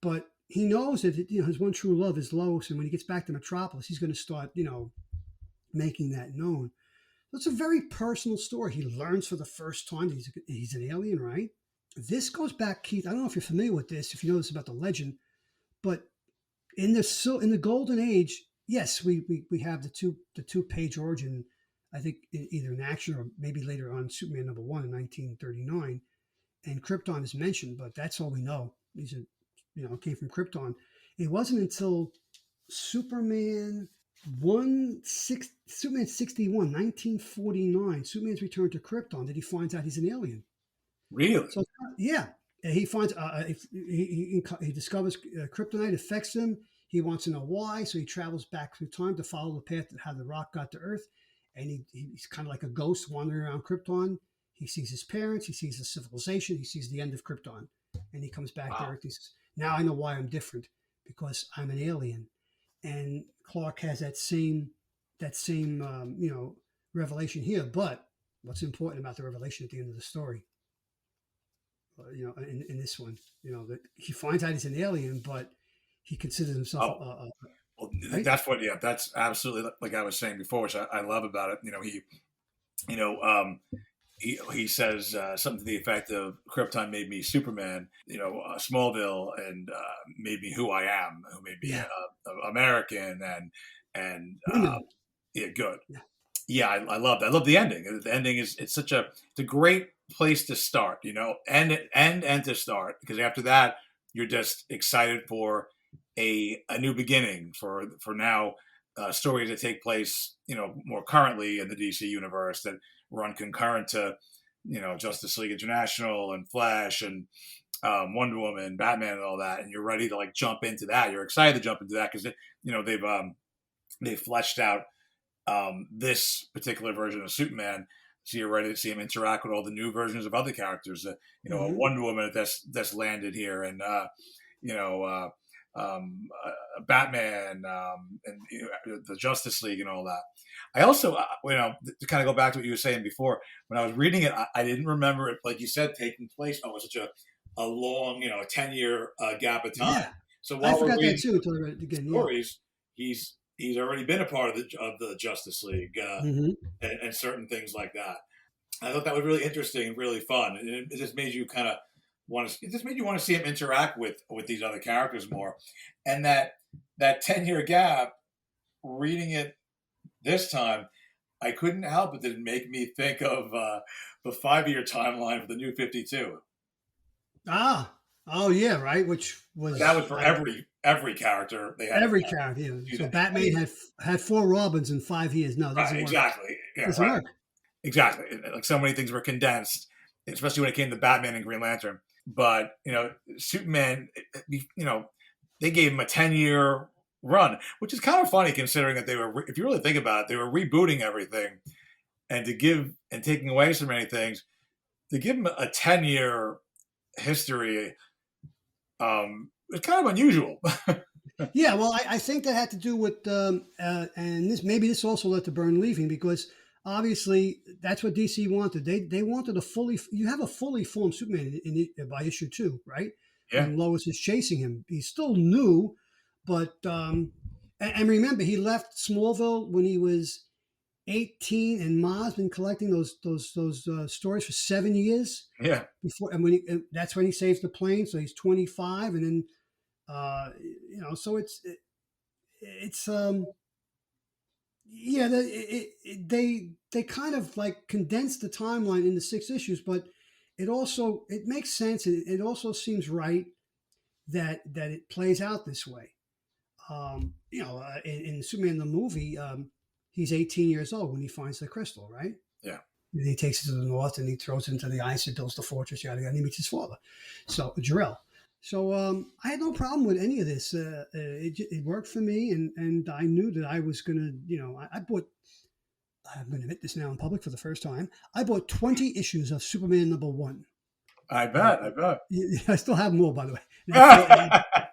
but he knows that his one true love is Lois, and when he gets back to Metropolis, he's going to start making that known. So it's a very personal story. He learns for the first time that he's an alien, right? This goes back, Keith. I don't know if you're familiar with this, if you know this about the legend, but in the Golden Age, yes, we have the two-page origin. I think either in Action or maybe later on Superman #1 in 1939, and Krypton is mentioned, but that's all we know. These are came from Krypton. It wasn't until Superman 61, 1949, Superman's return to Krypton, that he finds out he's an alien. Really? So yeah, he finds he discovers kryptonite affects him. He wants to know why, so he travels back through time to follow the path that how the rock got to Earth, and he's kind of like a ghost wandering around Krypton. He sees his parents, he sees the civilization, he sees the end of Krypton, and he comes back to Earth. He says, "Now I know why I'm different, because I'm an alien." And Clark has that same revelation here. But what's important about the revelation at the end of the story? In this one, that he finds out he's an alien, but he considers himself. Well, right? That's absolutely like I was saying before, which I love about it. He says something to the effect of Krypton made me Superman, Smallville, and made me who I am, who made me American, and good. Yeah, I love that. I love the ending. The ending it's a great place to start, and to start, because after that you're just excited for a new beginning for now stories that take place, more currently in the DC universe that run concurrent to, Justice League International and Flash and Wonder Woman, Batman, and all that, and you're ready to jump into that. You're excited to jump into that because they've fleshed out this particular version of Superman, so you're ready to see him interact with all the new versions of other characters. A Wonder Woman that's landed here, and Batman, and the Justice League and all that. I also, to kind of go back to what you were saying before, when I was reading it, I didn't remember it, like you said, taking place over such a long, 10-year gap of time. Yeah. So I while forgot we're reading that too until I read it again. stories, he's already been a part of the Justice League and certain things like that. I thought that was really interesting and really fun. And it just made you kind of want to see him interact with these other characters more. And that 10-year gap, reading it this time, I couldn't help it to make me think of the 5-year timeline for the New 52. Oh yeah, right. Which was for every character they had. Every character. Yeah. So Batman had 4 Robins in 5 years. No, that doesn't work. Exactly. Yeah, doesn't work. Exactly. Like so many things were condensed, especially when it came to Batman and Green Lantern. But Superman, they gave him a 10-year run, which is kind of funny considering that they were, if you really think about it, they were rebooting everything, and taking away so many things. To give him a 10-year history, it's kind of unusual. Yeah, well, I think that had to do with, and this also led to Byrne leaving, because obviously that's what DC wanted. They wanted you have a fully formed Superman by issue 2, right? Yeah. And Lois is chasing him. He's still new, but and remember, he left Smallville when he was 18, and Ma's been collecting those stories for 7 years Yeah. before, and that's when he saves the plane. So he's 25, and then so it's yeah, they kind of like condense the timeline into 6 issues, but it makes sense, and it also seems right that it plays out this way. In Superman the movie, he's 18 years old when he finds the crystal, right? Yeah. And he takes it to the north and he throws it into the ice and builds the fortress, yada yada. And he meets his father, so Jarrell. So I had no problem with any of this. It worked for me, and I knew that I was gonna, I bought. I'm going to admit this now in public for the first time. I bought 20 issues of Superman #1. I bet. I bet. I still have them all, by the way.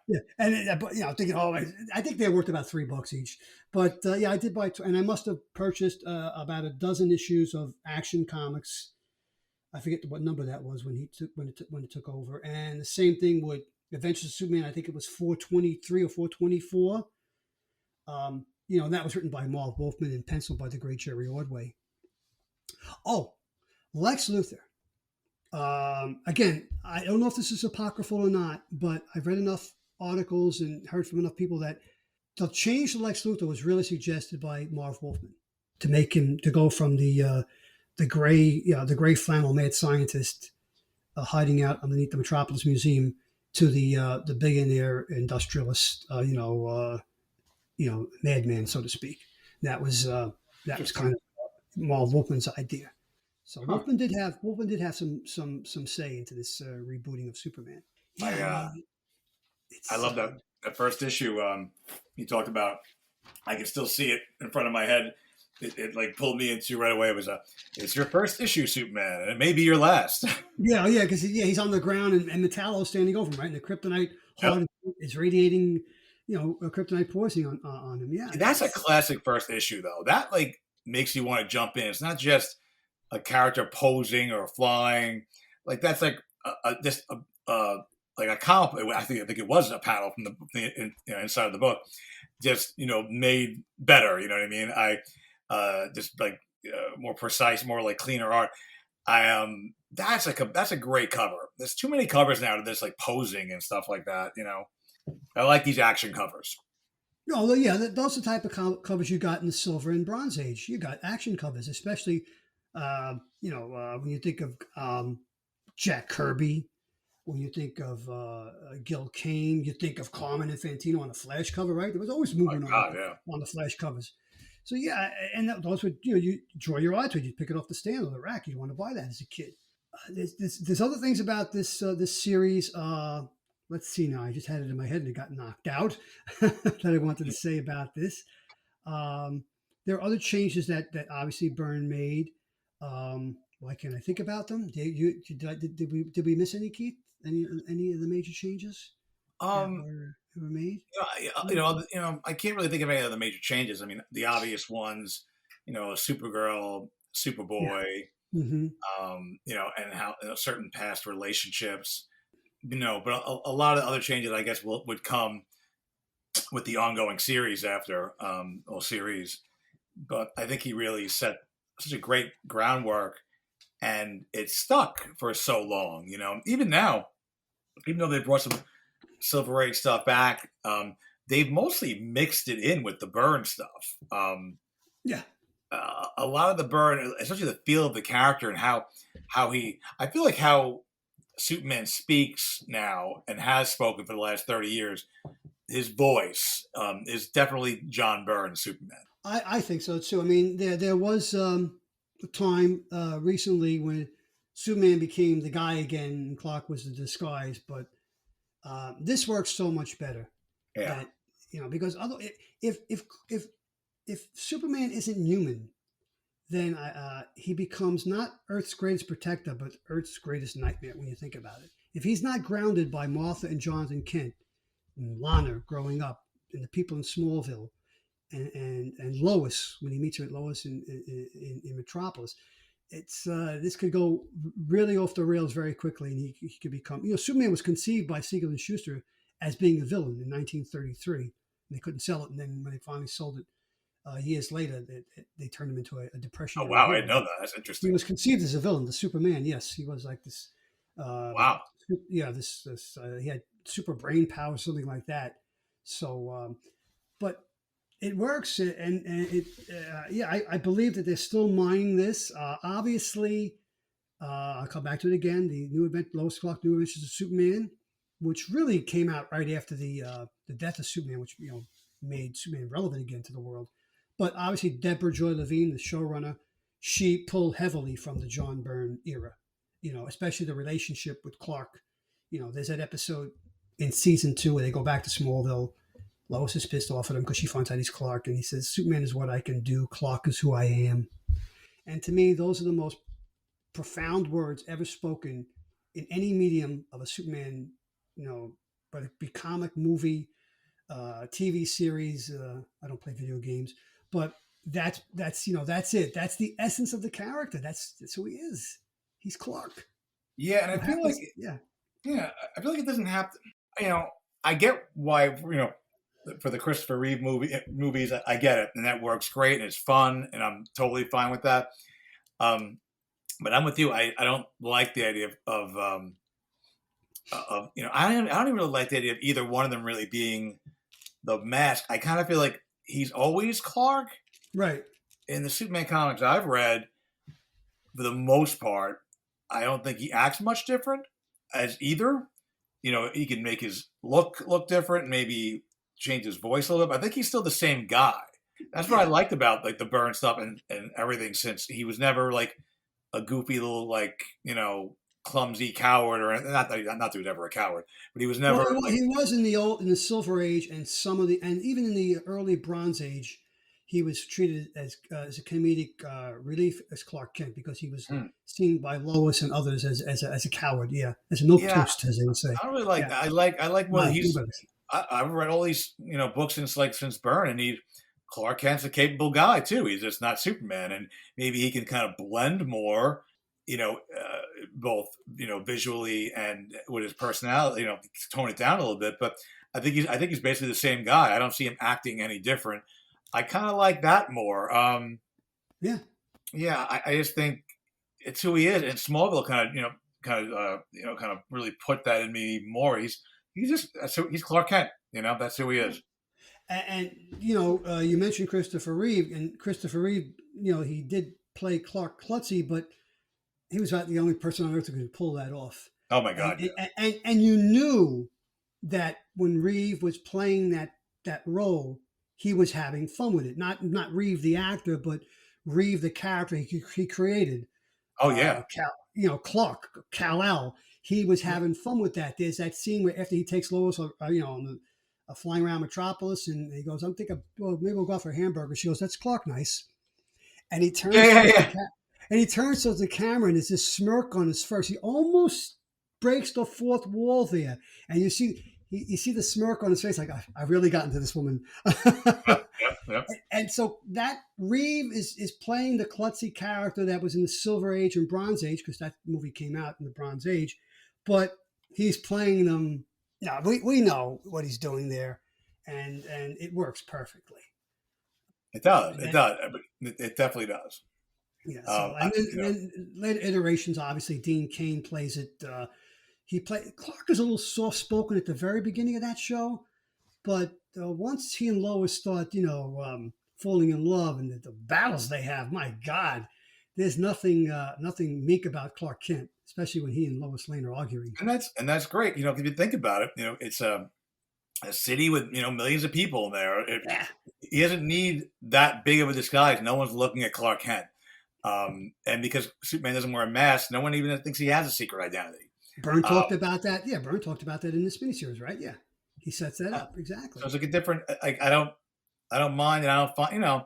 Yeah, and but thinking, I think they're worth about $3 each. But yeah, I did buy, and I must have purchased about a dozen issues of Action Comics. I forget what number that was when it took over. And the same thing with Adventures of Superman. I think it was 423 or 424. And that was written by Marv Wolfman and penciled by the great Jerry Ordway. Oh, Lex Luthor. Again, I don't know if this is apocryphal or not, but I've read enough articles and heard from enough people that the change to Lex Luthor was really suggested by Marv Wolfman to make him to go from the gray flannel mad scientist hiding out underneath the Metropolis Museum to the billionaire industrialist, madman, so to speak. That was kind of Marv Wolfman's idea. So Wolfman did have some say into this rebooting of Superman. Yeah, I love that first issue. You talked about. I can still see it in front of my head. It like pulled me into right away. It's your first issue, Superman, and it may be your last. Yeah, because he's on the ground and Metallo's standing over him, right? And the kryptonite heart is radiating, a kryptonite poisoning on him. Yeah, that's a classic first issue, though. That like makes you want to jump in. It's not just a character posing or flying. Like that's like like a comic. I think it was a panel from the inside of the book, just made better. You know what I mean? Just like more precise, more like cleaner art. That's a great cover. There's too many covers now to this like posing and stuff like that. I like these action covers. No, yeah, those are the type of covers you got in the Silver and Bronze Age. You got action covers, especially when you think of Jack Kirby, when you think of Gil Kane, you think of Carmen Infantino on the Flash cover, right? There was always movement on the Flash covers. So yeah, and those would you draw your eye to it. You pick it off the stand or the rack. You want to buy that as a kid. There's other things about this series. Let's see now. I just had it in my head and it got knocked out that I wanted to say about this. There are other changes that obviously Byrne made. Why can't I think about them? Did we miss any, Keith? Any of the major changes that were made? I can't really think of any of the major changes. I mean, the obvious ones, Supergirl, Superboy, Mm-hmm. And how certain past relationships, but a lot of other changes, I guess, would come with the ongoing series after series. But I think he really set such a great groundwork, and it stuck for so long. Even now, even though they brought some Silver Age stuff back, they've mostly mixed it in with the Byrne stuff. A lot of the Byrne, especially the feel of the character and how I feel like how Superman speaks now and has spoken for the last 30 years, his voice is definitely John Byrne Superman. I think so too. I mean, there was a time recently when Superman became the guy again and Clark was the disguise, but this works so much better. Yeah. That, because if Superman isn't human, then he becomes not Earth's greatest protector, but Earth's greatest nightmare when you think about it. If he's not grounded by Martha and Jonathan Kent and Lana growing up and the people in Smallville and Lois, when he meets her at Lois in Metropolis, this could go really off the rails very quickly, and he could become, Superman was conceived by Siegel and Schuster as being a villain in 1933. And they couldn't sell it, and then when they finally sold it years later, they turned him into a Oh depression-ridden wow, I hero. didn't know that. That's He interesting. was conceived as a villain, the Superman. Yes, he was like this. Wow. Yeah, this he had super brain power, something like that. So, but it works, and it yeah, I believe that they're still mining this. Obviously, I'll come back to it again. The new event, Lois Clark, New Adventures of Superman, which really came out right after the death of Superman, which made Superman relevant again to the world. But obviously, Deborah Joy Levine, the showrunner, she pulled heavily from the John Byrne era. Especially the relationship with Clark. There's that episode in season 2 where they go back to Smallville. Lois is pissed off at him because she finds out he's Clark, and he says, "Superman is what I can do. Clark is who I am." And to me, those are the most profound words ever spoken in any medium of a Superman, whether it be comic, movie, TV series. I don't play video games, but that's it. That's the essence of the character. That's who he is. He's Clark. Yeah, and I What feel like happens? Yeah, I feel like it doesn't have to. I get why for the Christopher Reeve movies, I get it, and that works great, and it's fun, and I'm totally fine with that. But I'm with you. I don't like the idea of I don't even really like the idea of either one of them really being the mask. I kind of feel like he's always Clark. right. In the Superman comics I've read, for the most part, I don't think he acts much different as either. He can make his look different, maybe change his voice a little bit, but I think he's still the same guy. That's what I liked about like the Byrne stuff and everything, since he was never like a goofy little clumsy coward, or not that he was ever a coward, but he was never Well, like, he was in the Silver Age and and even in the early Bronze Age, he was treated as a comedic relief as Clark Kent because he was seen by Lois and others as a coward. Yeah, as a milk yeah, toast, as they would say. I don't really like Yeah, that. I like when no, he's. I've read all these books since Byrne, and Clark Kent's a capable guy too. He's just not Superman, and maybe he can kind of blend more, both visually and with his personality, tone it down a little bit. But I think he's basically the same guy. I don't see him acting any different. I kind of like that more. yeah. Yeah, I just think it's who he is, and Smallville kind of really put that in me more. He's Clark Kent. That's who he is. And you mentioned Christopher Reeve, and Christopher Reeve, he did play Clark Klutzy, but he was about the only person on earth who could pull that off. Oh my God! And you knew that when Reeve was playing that role, he was having fun with it. Not Reeve the actor, but Reeve the character he created. Oh yeah, Clark Kal-El. He was having fun with that. There's that scene where after he takes Lois, on flying around Metropolis, and he goes, "I'm thinking, well, maybe we'll go out for a hamburger." She goes, "That's Clark, nice." And he turns, and he turns towards the camera, and there's this smirk on his face. He almost breaks the fourth wall there, and you see the smirk on his face, like I really got into this woman. Yep. And so that Reeve is playing the klutzy character that was in the Silver Age and Bronze Age, because that movie came out in the Bronze Age, but he's playing them. Yeah, we know what he's doing there, and it works perfectly. It does. It does. It definitely does. Yeah. So, and then later iterations, obviously, Dean Cain plays it. Clark is a little soft spoken at the very beginning of that show, but once he and Lois start, falling in love, and the battles they have, my God, there's nothing meek about Clark Kent, especially when he and Lois Lane are arguing. And that's great. If you think about it, it's a city with millions of people in there. He doesn't need that big of a disguise. No one's looking at Clark Kent, and because Superman doesn't wear a mask, no one even thinks he has a secret identity. Byrne talked about that. Yeah, Byrne talked about that in this miniseries, right? Yeah, he sets that up exactly. So it's like a different. I don't mind, and I don't find.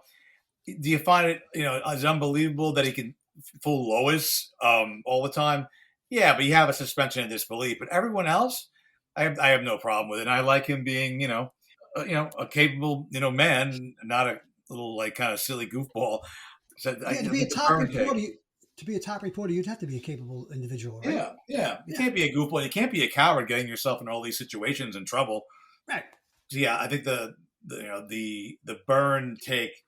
Do you find it as unbelievable that he can fool Lois all the time? Yeah, but you have a suspension of disbelief. But everyone else, I have no problem with it. And I like him being a capable man, not a little kind of silly goofball. So, to be a top reporter. To be a top reporter, you'd have to be a capable individual, right? Yeah. You can't be a goofball. You can't be a coward getting yourself in all these situations and trouble. Right. So yeah, I think the Byrne take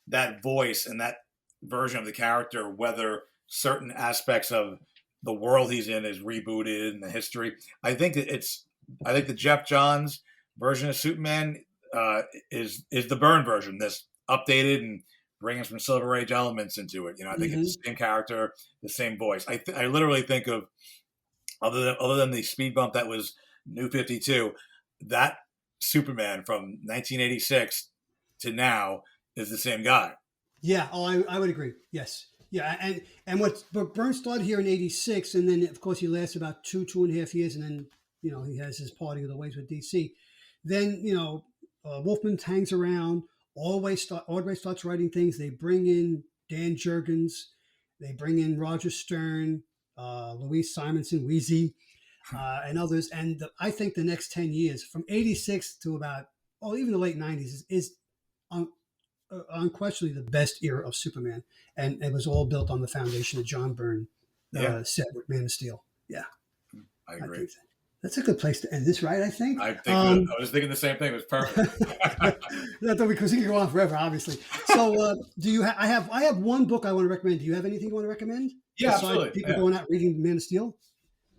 that voice and that version of the character, whether certain aspects of the world he's in is rebooted and the history. I think that I think the Jeff Johns version of Superman is the Byrne version. This updated and bringing some Silver Age elements into it. You know, I think Hmm. it's the same character, the same voice. I literally think of other than the speed bump that was New 52, that Superman from 1986 to now is the same guy. Yeah, oh, I would agree. Yes, yeah, and but Byrne started here in '86, and then of course he lasts about 2.5 years, and then he has his parting of the ways with DC. Then Wolfman hangs around. Always starts writing things. They bring in Dan Jurgens, they bring in Roger Stern, Louise Simonson, Wheezy, and others. And I think the next 10 years, from '86 to about even the late '90s, is unquestionably the best era of Superman, and it was all built on the foundation that John Byrne Yeah, set with Man of Steel. Yeah, I I agree. think that's a good place to end this, right? I think. I was thinking the same thing. It was perfect. Because he can go on forever, obviously. So, do you? I have one book I want to recommend. Do you have anything you want to recommend Yeah, besides absolutely. people Yeah. going out reading Man of Steel?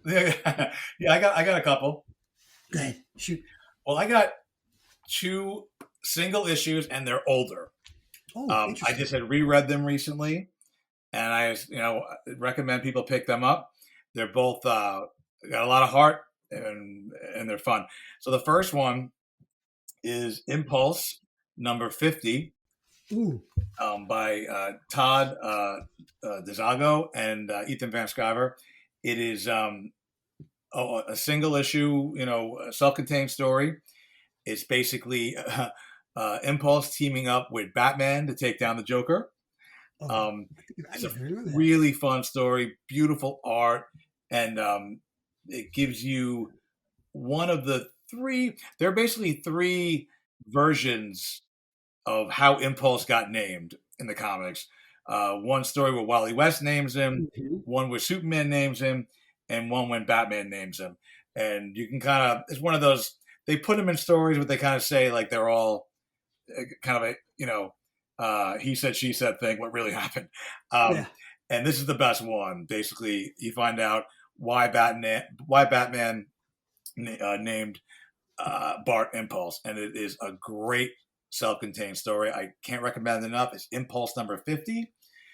Yeah, yeah. I got a couple. Go ahead, shoot. Well, I got two single issues, and they're older. Oh, I interesting. just had reread them recently, and I recommend people pick them up. They're both got a lot of heart, and they're fun. So the first one is Impulse number 50, Ooh, by Todd DeZago and Ethan Van Sciver. It is a single issue, a self-contained story. It's basically Impulse teaming up with Batman to take down the Joker. oh, Um, I it's a never heard of that. really fun story, beautiful art, and it gives you one of the three. There are basically three versions of how Impulse got named in the comics. One story where Wally West names him, Mhm. one where Superman names him, and one when Batman names him. And you can it's one of those, they put them in stories, but they kind of say like they're all kind of he said, she said thing, what really happened. Yeah. And this is the best one. Basically, you find out why Batman named Bart Impulse, and it is a great self-contained story. I can't recommend it enough. It's Impulse number 50.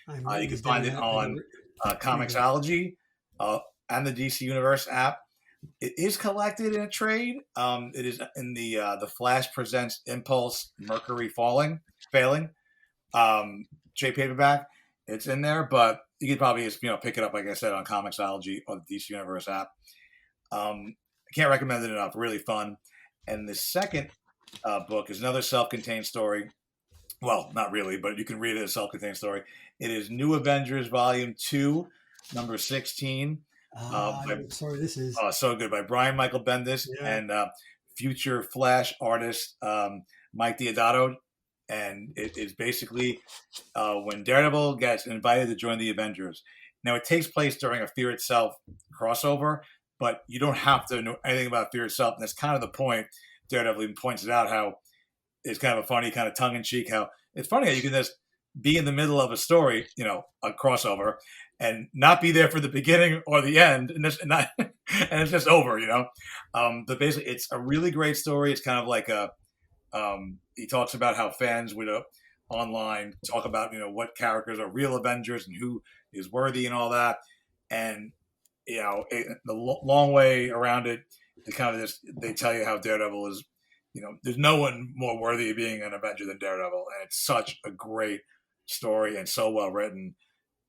I'm You writing can this down. find it on Very good. Comixology and the DC Universe app. It is collected in a trade. It is in the Flash Presents Impulse Mercury Failing trade paperback. It's in there, but you could probably just pick it up, like I said, on Comixology or the DC Universe app. I can't recommend it enough. Really fun. And the second book is another self-contained story. Well, not really, but you can read it as a self-contained story. It is New Avengers Volume 2, number 16. I know what story this is. So good, by Brian Michael Bendis Yeah. and future Flash artist Mike Deodato. And it is basically when Daredevil gets invited to join the Avengers. Now, it takes place during a Fear Itself crossover, but you don't have to know anything about Fear Itself. And that's kind of the point. Daredevil even points it out, how it's kind of a funny, kind of tongue-in-cheek, how it's funny how you can just be in the middle of a story, a crossover, and not be there for the beginning or the end, and it's just over, But basically, it's a really great story. It's kind of like he talks about how fans would online talk about what characters are real Avengers and who is worthy and all that, and the long way around it, they kind of just they tell you how Daredevil is. There's no one more worthy of being an Avenger than Daredevil, and it's such a great story and so well written.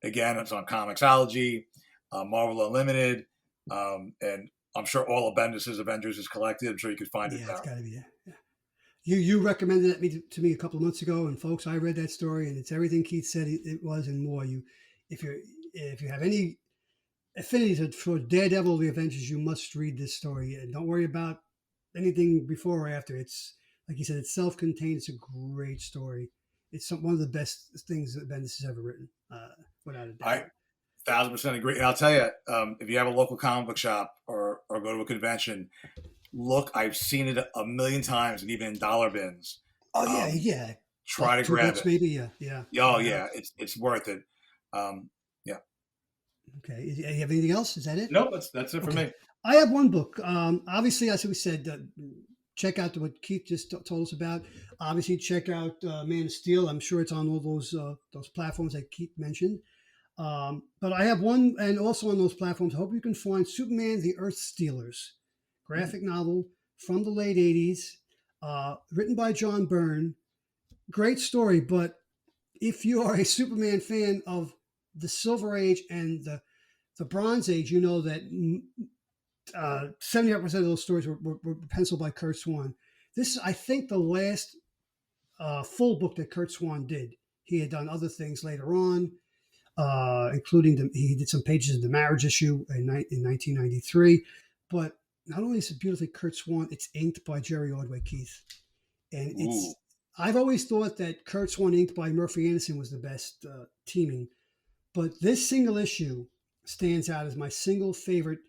Again, it's on Comixology, Marvel Unlimited, and I'm sure all of Bendis' Avengers is collected. I'm sure you could find it Yeah, it's now. got to be there. Yeah. You recommended it to me a couple of months ago, and folks, I read that story, and it's everything Keith said it was and more. If you have any affinity for Daredevil, the Avengers, you must read this story, and don't worry about anything before or after. It's like you said, it's self-contained. It's a great story. It's one of the best things that Bendis has ever written, without a I doubt. 1,000% agree. And I'll tell you, if you have a local comic book shop or go to a convention, look, I've seen it a million times, and even in dollar bins. Oh yeah, Um, yeah. try to Two grab books, it. maybe. Yeah, yeah. Oh Yeah. yeah, it's worth it. Yeah. Okay. You have anything else? Is that it? No, that's it for Okay. me. I have one book. Obviously, as we said, check out what Keith just told us about. Obviously, check out Man of Steel. I'm sure it's on all those platforms that Keith mentioned. But I have one, and also on those platforms, I hope you can find Superman: The Earth Stealers, graphic novel from the late '80s, written by John Byrne. Great story, but if you are a Superman fan of the Silver Age and the Bronze Age, you know that 75% of those stories were penciled by Kurt Swan. This is, I think, the last full book that Kurt Swan did. He had done other things later on, including he did some pages of the marriage issue in 1993. But not only is it beautifully Kurt Swan, it's inked by Jerry Ordway, Keith. And Ooh. I've always thought that Kurt Swan inked by Murphy Anderson was the best teaming. But this single issue stands out as my single favorite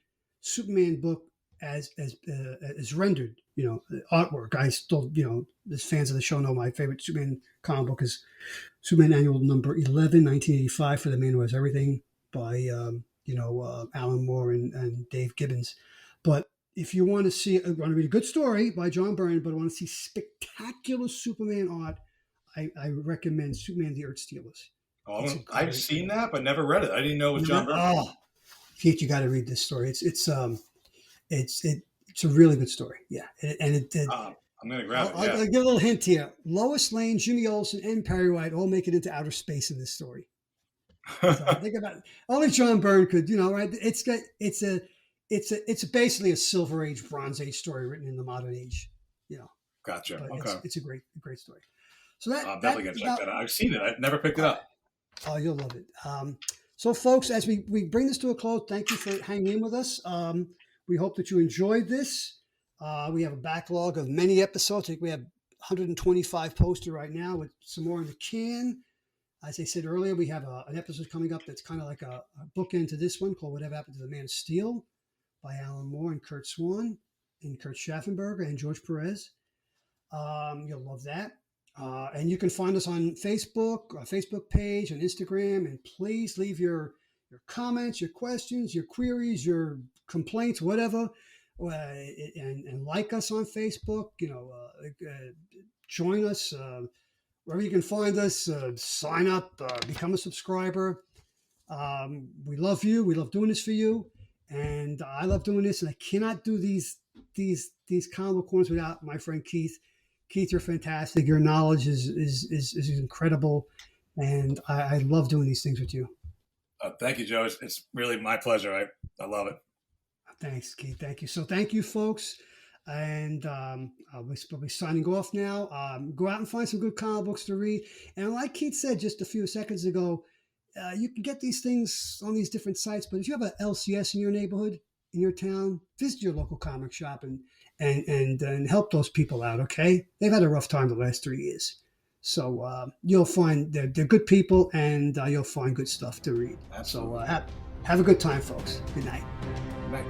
Superman book as rendered. Artwork. I still, as fans of the show know, my favorite Superman comic book is Superman Annual Number 11, 1985, for the Man Who Has Everything by Alan Moore and Dave Gibbons. But if you want to read a good story by John Byrne, but want to see spectacular Superman art, I recommend Superman: The Earth Stealers. Oh, I've seen that, but never read it. I didn't know it was John Byrne. Oh, Keith, you got to read this story. It's a really good story. Yeah, I'm gonna grab it. I'll give a little hint here. Lois Lane, Jimmy Olsen, and Perry White all make it into outer space in this story. So think about it. Only John Byrne could, right? It's basically a Silver Age, Bronze Age story written in the modern age. Gotcha. But Okay. it's a great story. So I'm definitely gonna check that out. I've seen it. I've never picked it up. Oh, you'll love it. So, folks, as we bring this to a close, thank you for hanging in with us. We hope that you enjoyed this. We have a backlog of many episodes. I think we have 125 posted right now with some more in the can. As I said earlier, we have an episode coming up that's kind of like a bookend to this one called Whatever Happened to the Man of Steel by Alan Moore and Kurt Swan and Kurt Schaffenberger and George Perez. You'll love that. And you can find us on Facebook, our Facebook page, on Instagram, and please leave your comments, your questions, your queries, your complaints, whatever, and like us on Facebook. Join us wherever you can find us. Sign up, become a subscriber. We love you. We love doing this for you, and I love doing this. And I cannot do these comic book corners without my friend Keith. Keith, you're fantastic. Your knowledge is incredible, and I love doing these things with you. Thank you, Joe. It's really my pleasure. I love it. Thanks, Keith. Thank you. So thank you, folks. And we'll be signing off now. Go out and find some good comic books to read. And like Keith said just a few seconds ago, you can get these things on these different sites. But if you have an LCS in your neighborhood, in your town, visit your local comic shop and help those people out, okay? They've had a rough time the last 3 years. So you'll find they're good people, and you'll find good stuff to read. Absolutely. So have a good time, folks. Good night. Good night.